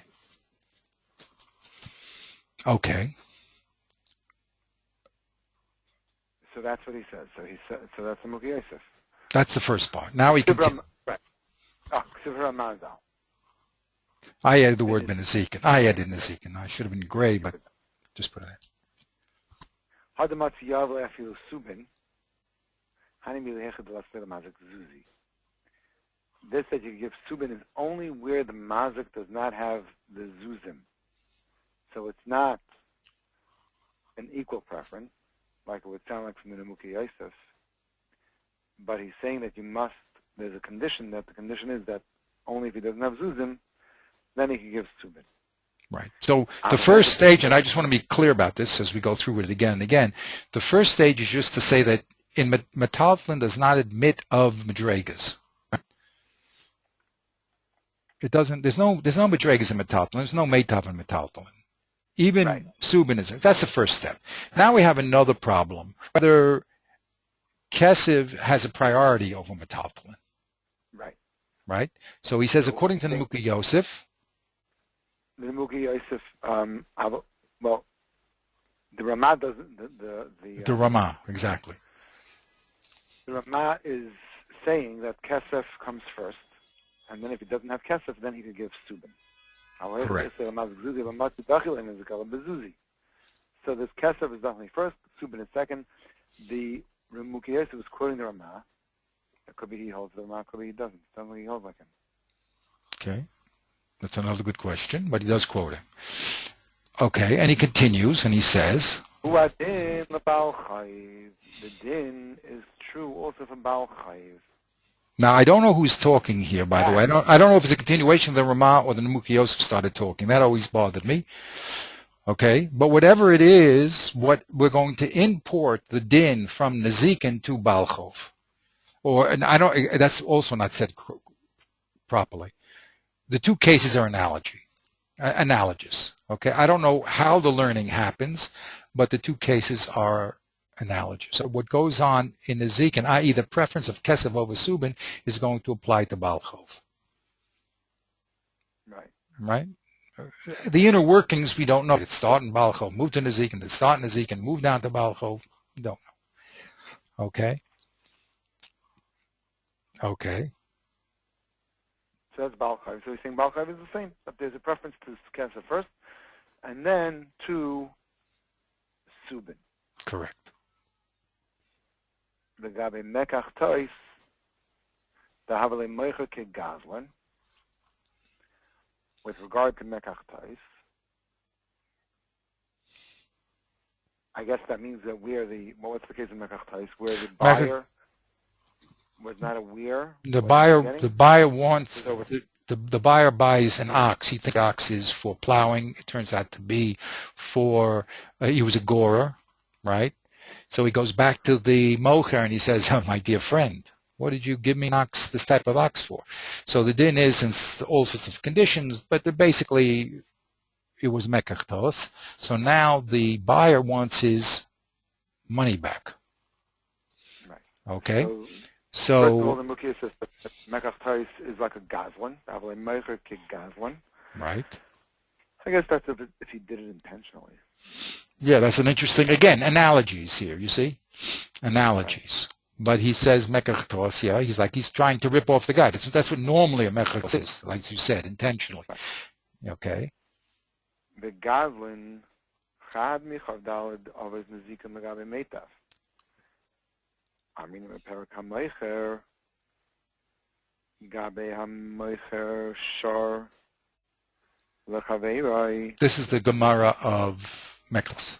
So that's what he says. So that's the Muki Yosef. That's the first part. Now he continues. Right. Oh, Ksivra Mazal. I added the word benezikin. I added nezikin. I should have been gray, but just put it in. This that you give subin is only where the mazik does not have the zuzim. So it's not an equal preference, like it would sound like from the Nemuki Yosef. But he's saying that there's a condition, that the condition is that only if he doesn't have zuzim, then he can give subin. Right. So the first stage, and I just want to be clear about this as we go through it again and again, the first stage is just to say that in metaltalin does not admit of madregas. It doesn't. There's no madregas in metaltalin. There's no meitav in metaltalin. Even subin is. That's the first step. Now we have another problem: whether Kesiv has a priority over metaltalin. Right. So he says, according to the Nemuki Yosef. The Nemuki Yosef, well, the Ramah doesn't. The Ramah, exactly. The Ramah is saying that Kesef comes first, and then if he doesn't have Kesef, then he could give Subin. Correct. So this kesef is definitely first, subin is second. The Mukiyesa was quoting the Ramah. It could be he holds the Ramah, could be he doesn't. It doesn't like he holds like him. Okay. That's another good question, but he does quote him. Okay, and he continues, and he says, The din is true also for Baal Chayiv. now I don't know who's talking here, by the way. I don't know if it's a continuation of the Ramah or the Nemuki Yosef started talking. That always bothered me. Okay, but whatever it is, what we're going to import the din from Nezikin to Balchov. And I don't, that's also not said properly. The two cases are analogous. Okay, I don't know how the learning happens, but the two cases are analogous. So what goes on in Nezikin, i.e. the preference of Kesef over Subin, is going to apply to Balchov. Right? The inner workings we don't know. It started in Balchov, moved to Nezikin, it started in Nezikin, moved down to Balchov. We don't know. Okay? Okay. So that's Baal Chayiv. So he's saying Baal Chayiv is the same, but there's a preference to Kesef first, and then to Subin. Correct. The Gabe Mekach Tois, the Havale Meicher Ke Gazlan, with regard to Mekach Tois, I guess that means that what's the case of Mekach Tois, where the buyer was not aware. The buyer wants, the buyer buys an ox. He thinks ox is for plowing. It turns out to be for, he was a gorer, right? So he goes back to the mocher and he says, oh, my dear friend, what did you give me this type of ox for? So the din is in all sorts of conditions, but basically it was mekachtos. So now the buyer wants his money back. Right. Okay? So first of all, the Mukiyah says that mekachtos is like a gazlan. Avle meicher ke gazlan. Right. I guess that's if he did it intentionally. Yeah, that's an interesting, again, analogies here, you see? Analogies. Right. But he says mekachtos, yeah, he's trying to rip off the guy. That's what normally a mekachtos is, like you said, intentionally. Right. Okay. The gazlan chad michavdalad avos nezika megabe meitav. I mean, perak hameicher gabe hameicher shar lechaveirai. This is the Gemara of Meklas.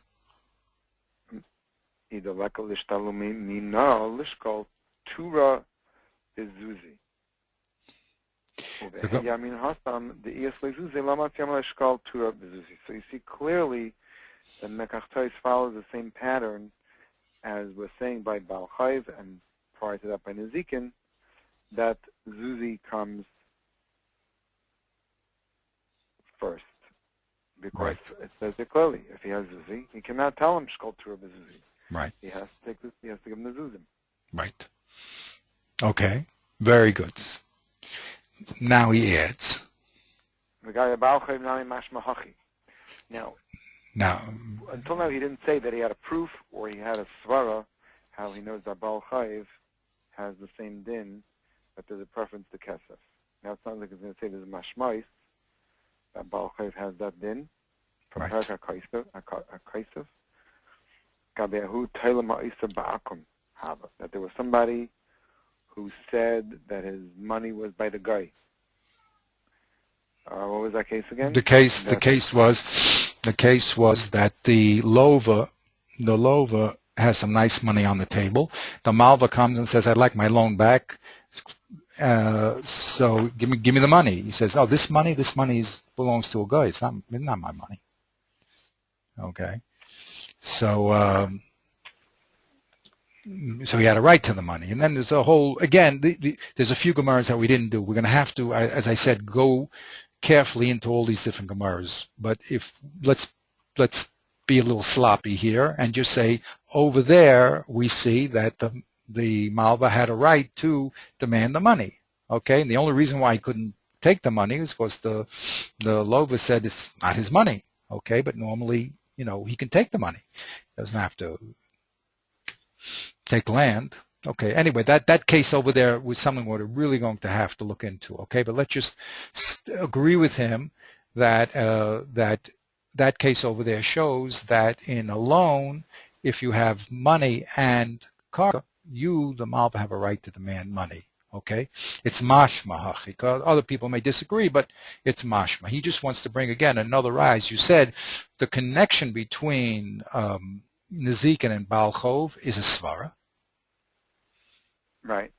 Either leka lishtalu mina lishkol tura bezuzi. Yamin hasam the ias lezuzi lamat yam lishkol tura bezuzi. So you see clearly that Mekachtais follows the same pattern as we're saying by Baal Chayiv and prior to that by Nezikin, that Zuzi comes first. Because right. It says it clearly. If he has Zuzi, he cannot tell him Shkol Tura Bezuzi. Right. He has to take this. He has to give him the Zuzim. Right. Okay. Very good. Now he adds. Now, until now he didn't say that he had a proof or he had a svara, how he knows that Baal Chayiv has the same din, but there's a preference to Kesef. Now it sounds like he's going to say there's a mashmais, that Baal Chayiv has that din, from right. Perak HaKaisef, Gabeahu Taila Ma'isa Ba'akum Hava, that there was somebody who said that his money was by the guy. What was that case again? The case was that the lova has some nice money on the table. The malva comes and says, "I'd like my loan back. So give me the money." He says, "Oh, this money belongs to a guy. It's not my money." Okay, so he had a right to the money. And then there's a whole, again, there's a few Gemaras that we didn't do. We're going to have to, as I said, go carefully into all these different Gemaras. But let's be a little sloppy here and just say, over there we see that the Malva had a right to demand the money. Okay, and the only reason why he couldn't take the money is because the Lova said it's not his money. Okay, but normally, he can take the money. He doesn't have to take land. Okay, anyway, that case over there was something we're really going to have to look into. Okay, but let's just agree with him that that case over there shows that in a loan, if you have money and karka, you, the malva, have a right to demand money. Okay, it's mashma hachika. Other people may disagree, but it's mashma. He just wants to bring again another rise. You said the connection between Nezikin and Baal Chov is a svara. Right.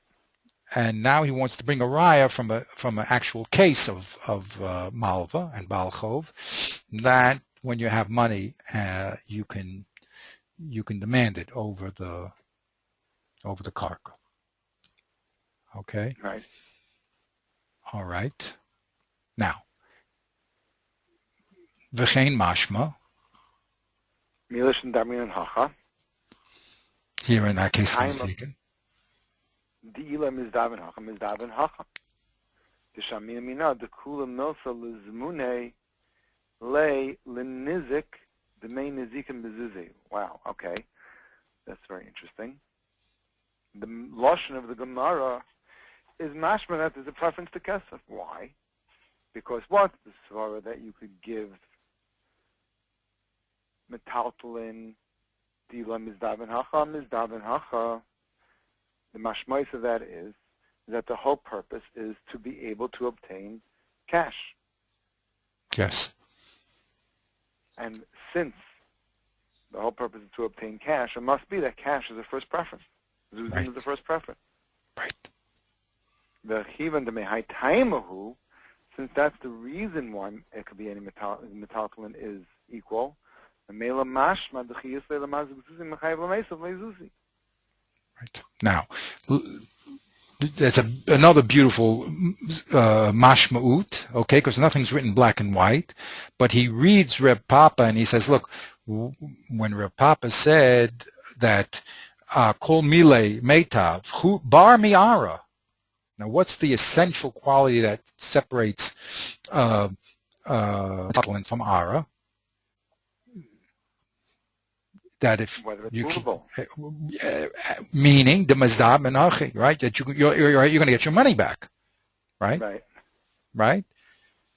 And now he wants to bring a raya from an actual case of malva and Baal Chov, that when you have money, you can demand it over the karka. Okay. Right. All right. Now, v'chein mashma. Milish and Damin and Hacha. Here in that case, Nezikin. Di'ila mizdav and Hacha, mizdav and Hacha. Tishamina mina dekula milsa lezmune le lenizik the main Nezikin bezuzi. Wow. Okay. That's very interesting. The lashon of the Gemara is mashma that there's a preference to kesef. Why? Because what's the svara that you could give metaltalin dila mizdav and hacha? The mashmais of that is that the whole purpose is to be able to obtain cash. Yes. And since the whole purpose is to obtain cash, it must be that cash is the first preference. Zuzim Right. is the first preference. Right. The chivan de mehai taimahu, since that's the reason why it could be any metaltalin is equal. The mela mashma the chiyus le lamaz zuzim mechayev lamesav lezuzi. Right. Now, there's another beautiful mashma'ut, okay, because nothing's written black and white, but he reads Reb Papa and he says, look, when Reb Papa said that kol mile meitav bar miara. Now, what's the essential quality that separates metaltalin from ara? That if Whether it's you movable. Meaning the mazdab and achi, right? That you're going to get your money back, right? Right. Right.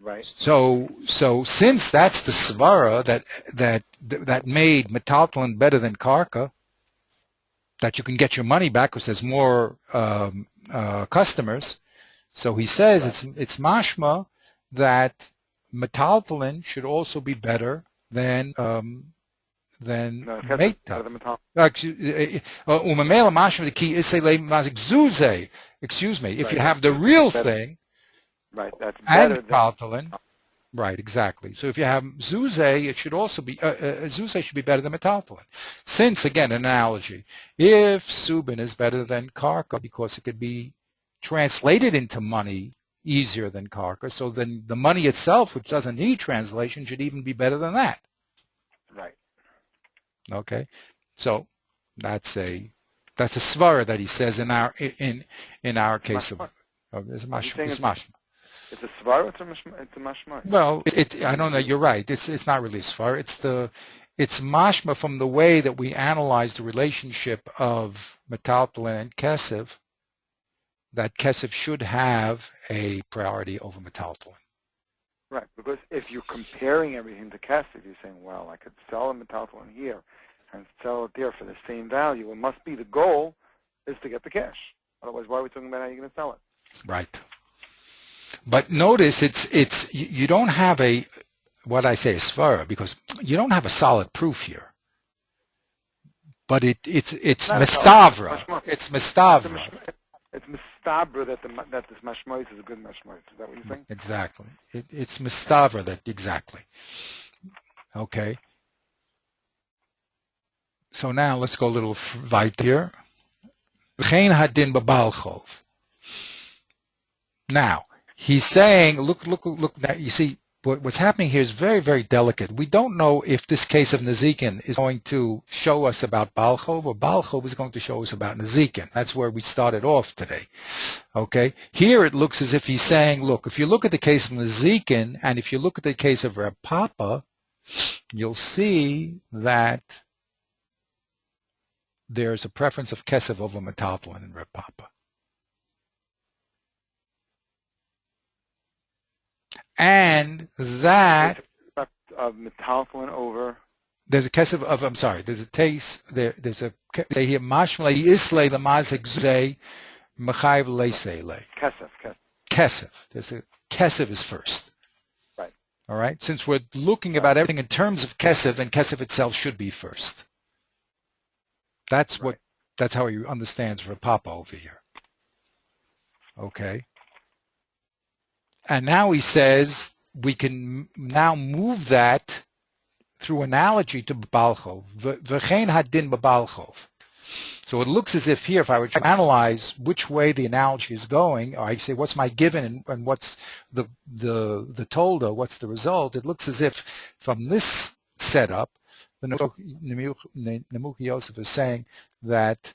Right. So since that's the svara that made metaltalin better than karka, that you can get your money back because there's more customers. So he says it's mashma that metaltalin should also be better than meitav. Excuse me. If you have the real thing, right, that's and better metaltalin, right, exactly. So if you have zuze, it should also be zuze should be better than metaltalin. Since again, an analogy, if subin is better than karka because it could be translated into money easier than karka, so then the money itself, which doesn't need translation, should even be better than that. Right. Okay, so that's a svara that he says in our case of it's mashma. It's a svar. It's a mashma. Well, I don't know. You're right. It's not really a svara. It's mashma from the way that we analyze the relationship of metaltalin and kesef. That kesef should have a priority over metaltalin. Right, because if you're comparing everything to kesef, you're saying, well, I could sell a metaltalin here and sell it there for the same value. It must be the goal is to get the cash. Otherwise, why are we talking about how you're going to sell it? Right. But notice it's you don't have what I say is svara because you don't have a solid proof here. But it's mistavra. It's mistavra. It's mistabra that this mashmois is a good mashmois. Is that what you're saying? Exactly. It's mistavra that exactly. Okay. So now let's go a little weiter. V'chein hadin b'Baal Chov. Now he's saying, look. Now, you see, what's happening here is very, very delicate. We don't know if this case of Nezikin is going to show us about Baal Chov or Baal Chov is going to show us about Nezikin. That's where we started off today. Okay? Here it looks as if he's saying, look, if you look at the case of Nezikin and if you look at the case of Reb Papa, you'll see that there's a preference of kesef over metaltalin in Reb Papa. and that of metaltalin over. there's a kesef of, I'm sorry, there's a taste, there's a, say here, mashmalei islay lamaz hegzei mechayiv leisele. Kesef. There's a kesef is first. Right. All right. Since we're looking about everything in terms of kesef, then kesef itself should be first. That's what. That's how he understands for Papa over here. Okay. And now he says we can now move that through analogy to Babalchov. V'chein hadin Babalchov. So it looks as if here, if I were to analyze which way the analogy is going, or I say what's my given and what's the tolda, what's the result, it looks as if from this setup, the Nemuch Yosef is saying that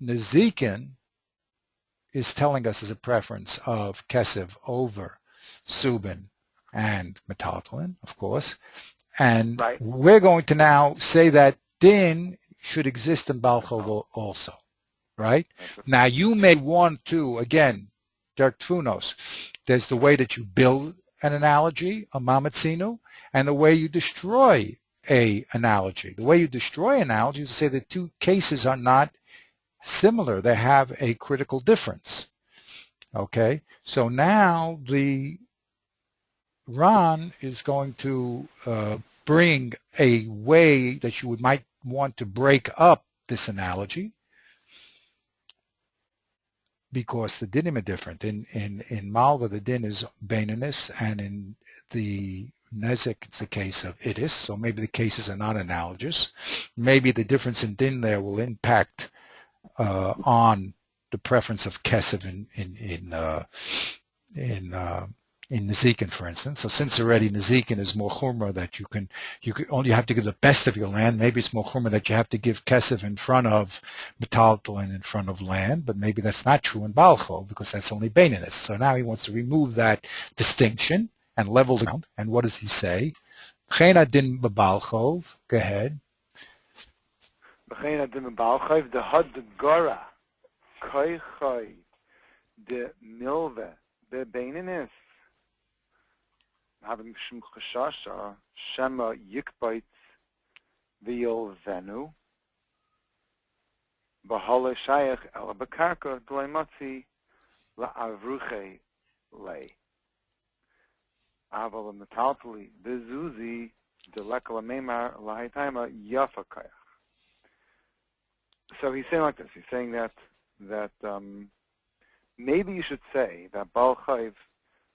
Nezikin is telling us as a preference of Kesef over Subin and Metaltalin, of course. And we're going to now say that Din should exist in Balchov also, right? Now you may want to, again, Dirk Tfunos, there's the way that you build an analogy, a mamatzinu, and the way you destroy a analogy. The way you destroy analogy is to say the two cases are not similar. They have a critical difference. Okay? So now the Ran is going to bring a way that you might want to break up this analogy because the dinim are different. In Malva, the din is Baininus, and in the Nezek, it's the case of Idis, so maybe the cases are not analogous. Maybe the difference in din there will impact on the preference of Kesef in Nezikin, for instance. So since already Nezikin is more chumrah that you only have to give the best of your land, maybe it's more chumrah that you have to give Kesef in front of Metaltalin in front of land, but maybe that's not true in Balchov because that's only Baininus. So now he wants to remove that distinction and level the ground. And what does he say? Chena din b'Balchov. Go ahead. Chena din b'Balchov de had de gora koi de milve be Baininus. Having shum chashasha shema yikbait v'yol venu b'hala shayach el b'karka d'laymatzi la'avruche lei aval metaltali bezuzi delekala meimar lahaytaima yafa kayach. So he's saying like this. He's saying that maybe you should say that Baal Chayv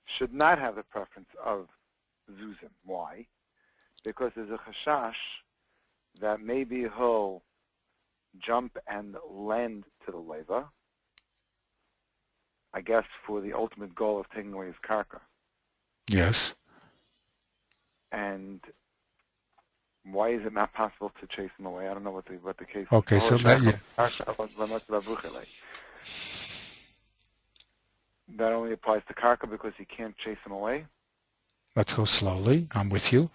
should not have the preference of Zuzim. Why? Because there's a chashash that maybe he'll jump and land to the leva, I guess for the ultimate goal of taking away his karka. Yes. And why is it not possible to chase him away? I don't know what the case is. Okay, so that, yeah. That only applies to karka because he can't chase him away? Let's go slowly. I'm with you.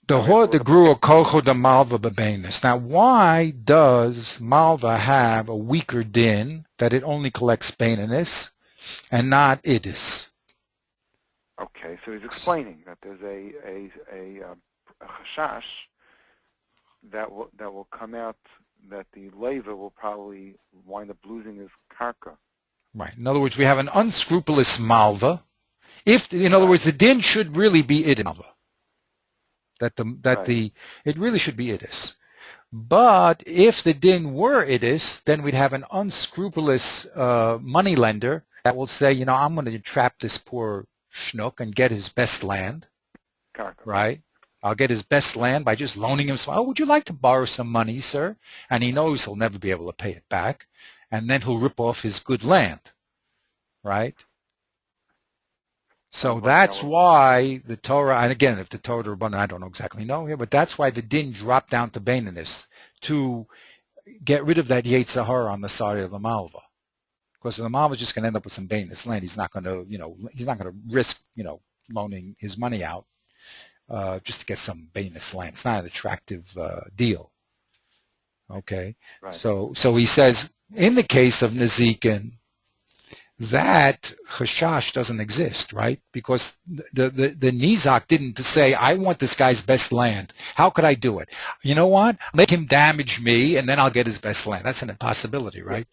The hod the grua kocho de malva bebenis. Now, why does malva have a weaker din that it only collects baininus and not idis? Okay, so he's explaining that there's a chashash that will come out that the leva will probably wind up losing his karka. Right. In other words, we have an unscrupulous malva. In other words, the din should really be idis malva. It really should be idis. But if the din were idis, then we'd have an unscrupulous moneylender that will say, I'm going to trap this poor schnook and get his best land. Karka. Right? I'll get his best land by just loaning him some. Oh, would you like to borrow some money, sir? And he knows he'll never be able to pay it back. And then he'll rip off his good land. Right? So that's why the Torah, and again, if the Torah Rabbanan, I don't exactly know here, but that's why the din dropped down to Baininus, to get rid of that Yetzer Hara on the side of the Malva. Because the Malva is just going to end up with some Baininus land. He's not going to, risk, loaning his money out just to get some Baininus land. It's not an attractive deal. Okay? Right. So he says, in the case of Nezikin, that chashash doesn't exist, right? Because the nizak didn't say, I want this guy's best land. How could I do it? You know what? Make him damage me, and then I'll get his best land. That's an impossibility, right?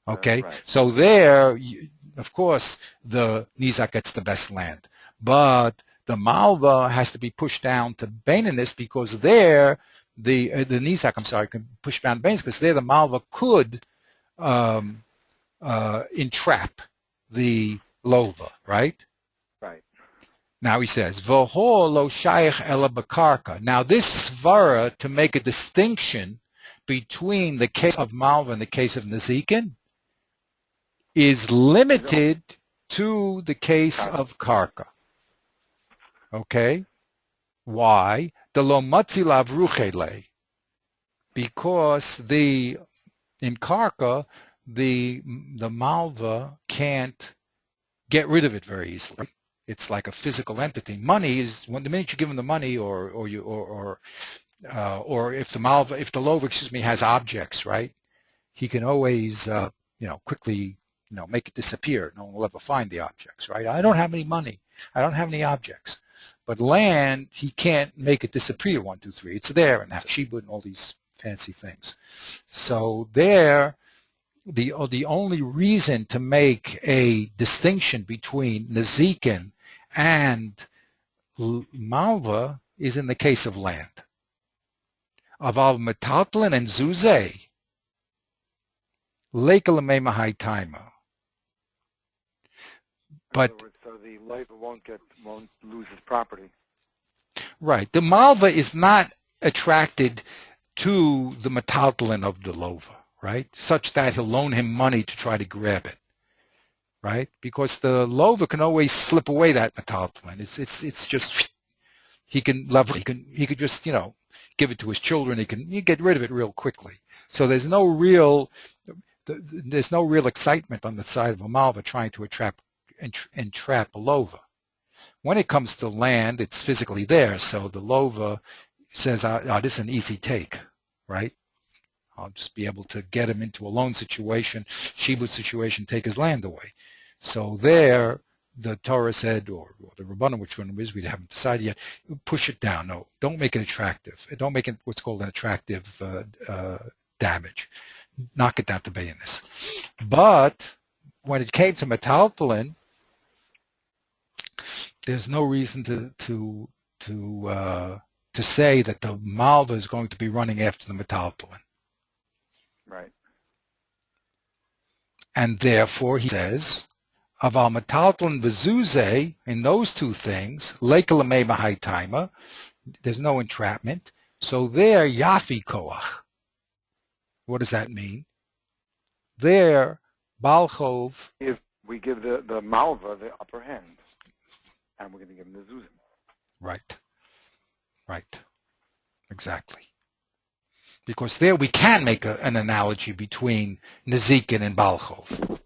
Okay? Right. So there, of course, the nizak gets the best land. But the malva has to be pushed down to Baininus because there, the nizak, I'm sorry, can push down to Baininus because there the malva could entrap the lova, right? Right. Now he says, V'ho lo shayach ela b'karka. Now this svara, to make a distinction between the case of malva and the case of nezikin, is limited to the case of karka. Okay? Why? The lo matzilav ruchele. Because in karka, the malva can't get rid of it very easily. It's like a physical entity. Money is when the minute you give him the money, or if the malva, if the lova, has objects, right? He can always, quickly, make it disappear. No one will ever find the objects, right? I don't have any money. I don't have any objects. But land, he can't make it disappear. 1, 2, 3. It's there, and has shibud and all these fancy things. So there. The only reason to make a distinction between nezikin and malva is in the case of land. Aval metaltlin and zuzeh, leikalamei mahai taima. But so the lifer won't lose his property. Right. The malva is not attracted to the metaltlin of the lova, right? Such that he'll loan him money to try to grab it, right? Because the lova can always slip away that metaltlin. It's just he can level. He could just give it to his children. He can get rid of it real quickly. So there's no real excitement on the side of a malva trying to entrap a lova. When it comes to land, it's physically there. So the lova says, this is an easy take, right? I'll just be able to get him into a loan situation, shibud situation, take his land away. So there, the Torah said, or the Rabbanim, which one it is, we haven't decided yet, push it down. No, don't make it attractive. Don't make it what's called an attractive damage. Knock it down to Baininus. But when it came to metaltlin, there's no reason to say that the malva is going to be running after the metaltlin. Right. And therefore, he says, aval metaltlin v'zuzeh, in those two things, leikalamei mahai taima, there's no entrapment. So there, yafi koach. What does that mean? There, balchov. If we give the malva the upper hand, and we're going to give him the zuzim. Right. Exactly. Because there we can make an analogy between nezikin and balchov,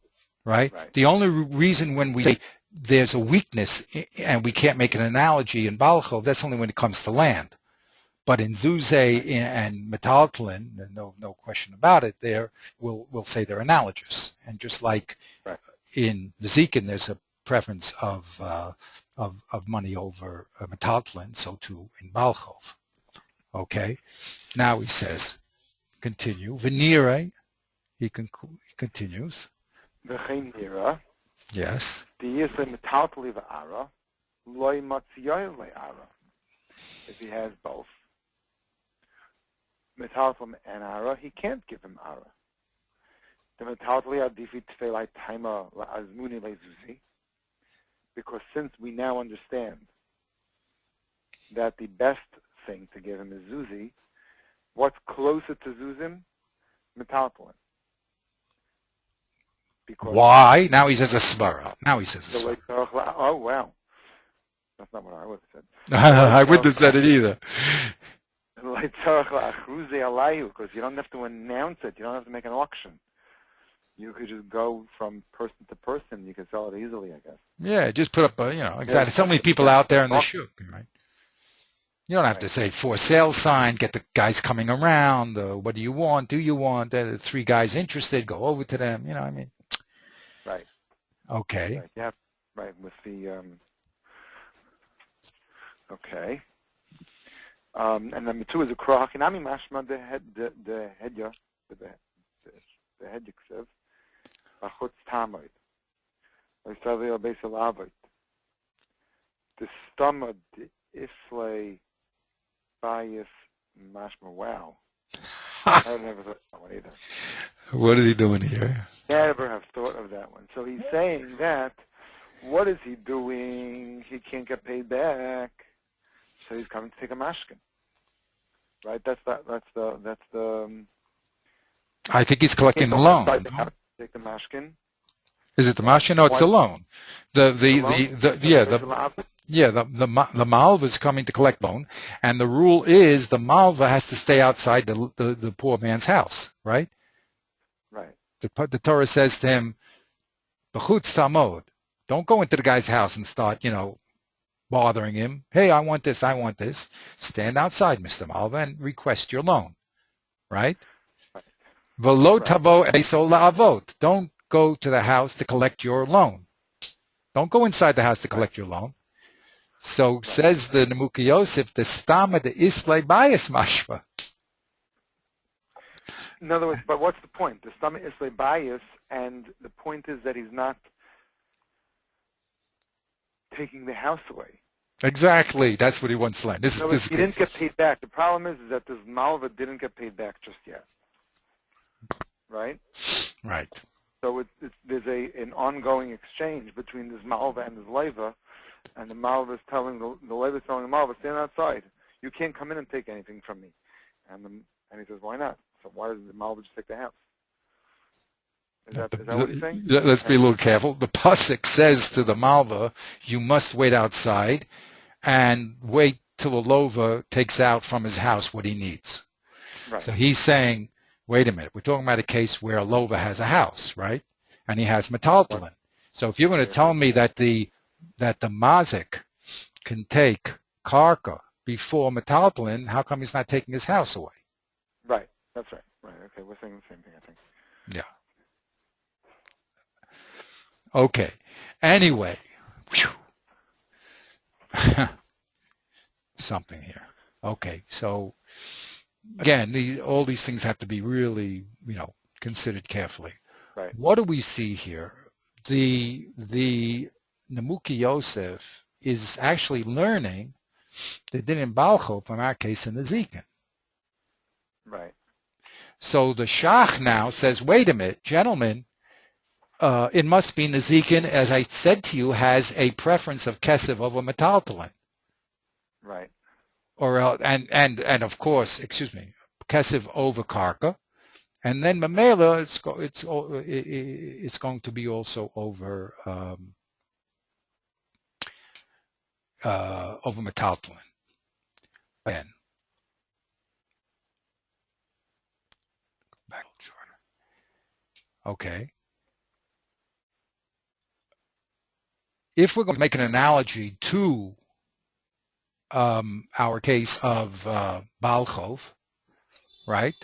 right? The only reason when we say there's a weakness and we can't make an analogy in balchov, that's only when it comes to land. But in zuzeh and metaltlin, no question about it, there we'll say they're analogous. And just like in nezikin, there's a preference of money over metaltlin, so too in balchov. Okay. Now he says, continue. V'nirei, he continues. V'cheinira. Yes. D'yisle metaltli v'ara, loy matziyoy le'ara. If he has both, metaltli and ara, he can't give him ara. The metaltli adifit tfelai taima la'azmuni le'zuzi. Because since we now understand that the best thing to give him is zuzi, what's closer to zuzim? Metaltlin. Why? Now he says a svara. Oh, wow. That's not what I would have said. I wouldn't have said it either. Because you don't have to announce it. You don't have to make an auction. You could just go from person to person. You can sell it easily, I guess. Yeah, just put up exactly. So many people out there in the shuk, right? You don't have to say for sale sign, get the guys coming around, what do you want? Do you want? 3 guys interested, go over to them, I mean. Right. Okay. Right. Yeah. Right. With the okay. And number two is a krach. And I mean, mashma the hedya, the hedjiksev, achutz tamoid. I saw the base of avot. The stomach, the islay bias mashma. Wow. I never thought of that one either. What is he doing here? Never have thought of that one. So he's saying that, what is he doing? He can't get paid back, so he's coming to take a mashkin. Right? That's the. I think he's He collecting can't the go loan. outside the house to take the mashkin. Is it the Right? mashkin? No, it's Why the loan. The malva is coming to collect loan, and the rule is the malva has to stay outside the poor man's house, right? Right. The Torah says to him, "B'chutz tamod." Don't go into the guy's house and start, bothering him. Hey, I want this, I want this. Stand outside, Mr. Malva, and request your loan, right? Right. V'lo Right. tavo eso la'avot. Don't go to the house to collect your loan. Don't go inside the house to collect your loan. So says the Nemuki Yosef, the stama de islay bias mashva. In other words, but what's the point? The stomach is a bias, and the point is that he's not taking the house away. Exactly. That's what he wants to learn. This So is he didn't get paid back. The problem is that this malva didn't get paid back just yet. Right? right. So there's an ongoing exchange between this malva and this leva, and the malva is telling the leva is telling the malva, stand outside. You can't come in and take anything from me. And he says, why not? So why doesn't the malva just take the house? Is that what he's saying? Let's be a little careful. The pasuk says to the malva, you must wait outside and wait till the lova takes out from his house what he needs. Right. So he's saying, wait a minute, we're talking about a case where a lova has a house, right? And he has metaltalin. So if you're going to tell me that the mazik can take karka before metaltalin, how come he's not taking his house away? Right. That's right. Right. Okay. We're saying the same thing, I think. Yeah. Okay. Anyway, something here. Okay. So again, all these things have to be really, considered carefully. Right. What do we see here? The Nemuki Yosef is actually learning the din in Balcho from our case in the Zikin. Right. So the Shach now says, wait a minute, gentlemen, it must be Nezikin, as I said to you, has a preference of Kesef over Metaltalin. Right. Or and of course, Kesef over Karka. And then Mamela, it's going to be also over Metaltalin. Again. Back shorter. Okay. If we're going to make an analogy to our case of Balchov, right?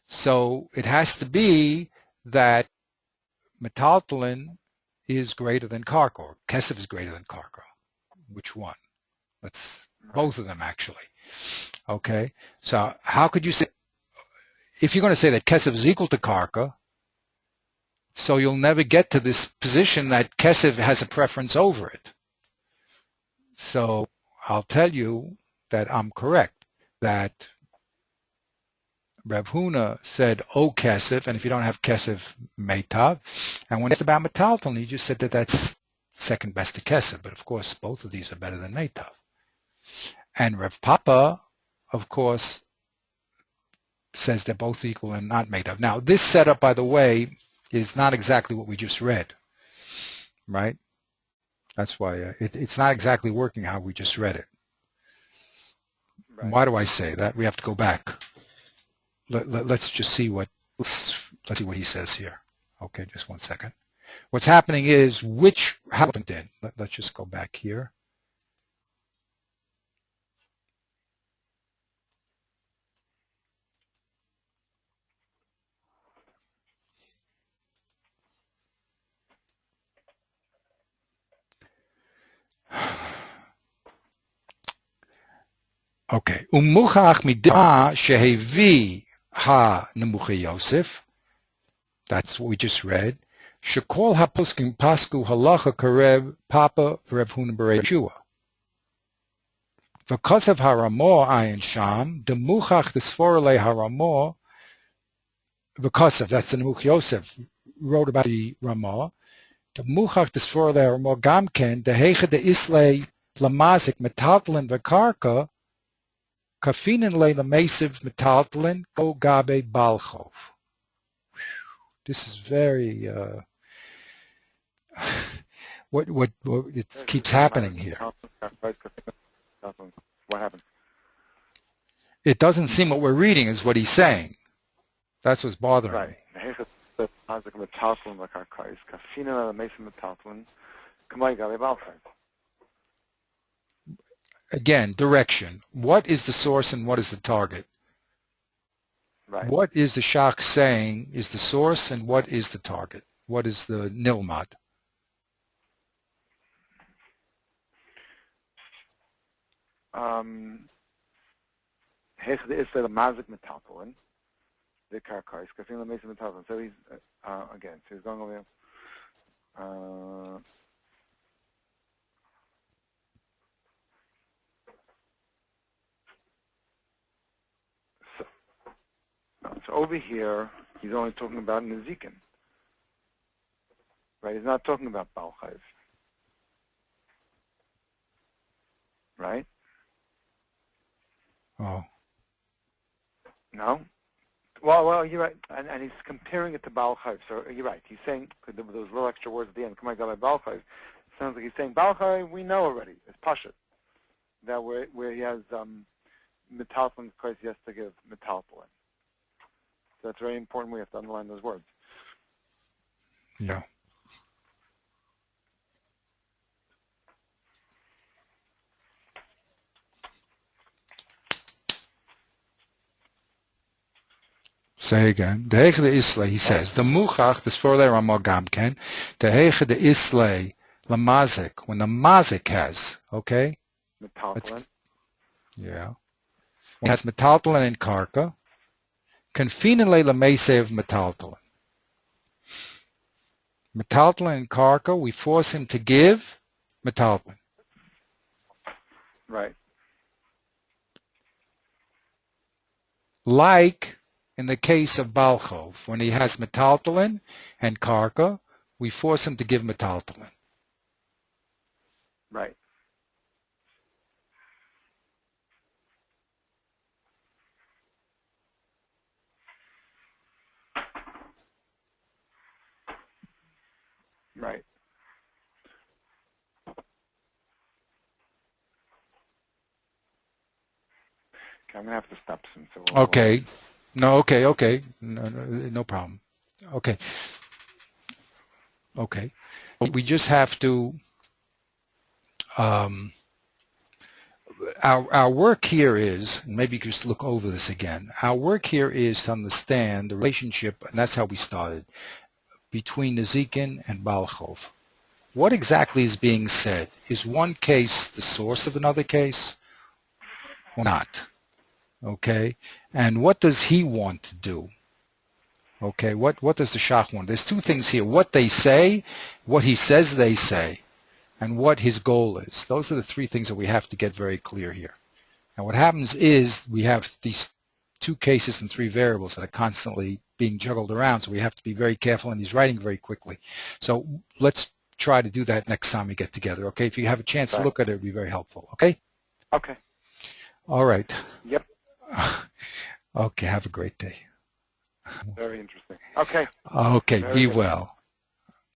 So it has to be that metaltalin is greater than karka, or kesef is greater than karka. Which one? Both of them actually. Okay. So how could you say, if you're going to say that kesef is equal to karka, so you'll never get to this position that kesef has a preference over it. So I'll tell you that I'm correct, that Rav Huna said, "O kesef," and if you don't have kesef, meitav. And when it's about metaltalin, he just said that that's second best to kesef. But of course, both of these are better than meitav. And Rav Papa, of course, says they're both equal and not meitav. Now, this setup, by the way, is not exactly what we just read, right? That's why it's not exactly working how we just read it. Right. Why do I say that? We have to go back. Let's just see let's see what he says here. Okay, just one second. What's happening is how in. Let's just go back here. Okay. Umuchach mid'a shehevi ha-nemuchi Yosef. That's what we just read. Shekol ha-poskim pasku halacha karev papa v'Rev Huna b'Rei Yeshua. V'kosev haramor ayin sham, demuchach desforele haramor, v'kosev, that's the Nemuch Yosef, wrote about the Ramah. Demuchach desforele haramor gamken, dehecha de islay lamazik metaltalin v'karka, kafinin le lamesiv metaltalin go gabe balchov. This is very, what it keeps happening here. What happened? It doesn't seem what we're reading is what he's saying. That's what's bothering me. Again, direction. What is the source and what is the target? Right. What is the Shach saying is the source and what is the target? What is the nilmad? So he's again. So he's going over here. So over here, he's only talking about Nezikin. Right? He's not talking about Balchayv. Right? Oh. No? Well, you're right. And he's comparing it to Balchayv. So you're right. He's saying, those little extra words at the end, Kamai Galai Balchayv, sounds like he's saying, Balchayv, we know already. It's Pashat. That where he has Metaltalin, because he has to give Metaltalin. So that's very important. We have to underline those words. Yeah. Say again. The Heiche de Islay, he says, the Muchach, the Sforle Ramah Gamken, the Heiche de Islay, la Mazik, when the Mazik has, okay? Metaltalin. Yeah. When it has Metaltalin and Karka, confinen le Lamese of Metaltalin. Metaltalin and Karka, we force him to give Metaltalin. Right. Like in the case of Balchov, when he has Metaltalin and Karka, we force him to give Metaltalin. Right. Right. Okay, I'm going to have to stop soon. So Okay. No, okay. No problem. Okay. We just have to, our work here is, maybe you could just look over this again, our work here is to understand the relationship, and that's how we started, between Nezikin and Balchov. What exactly is being said? Is one case the source of another case or not? Okay, and what does he want to do? Okay, what does the Shach want? There's two things here: what they say, what he says they say, and what his goal is. Those are the three things that we have to get very clear here. And what happens is we have these two cases and three variables that are constantly being juggled around, so we have to be very careful, and he's writing very quickly. So let's try to do that next time we get together, okay? If you have a chance to look at it, it would be very helpful, okay? Okay. All right. Yep. Okay, have a great day. Very interesting. Okay. Okay, Very be good. well.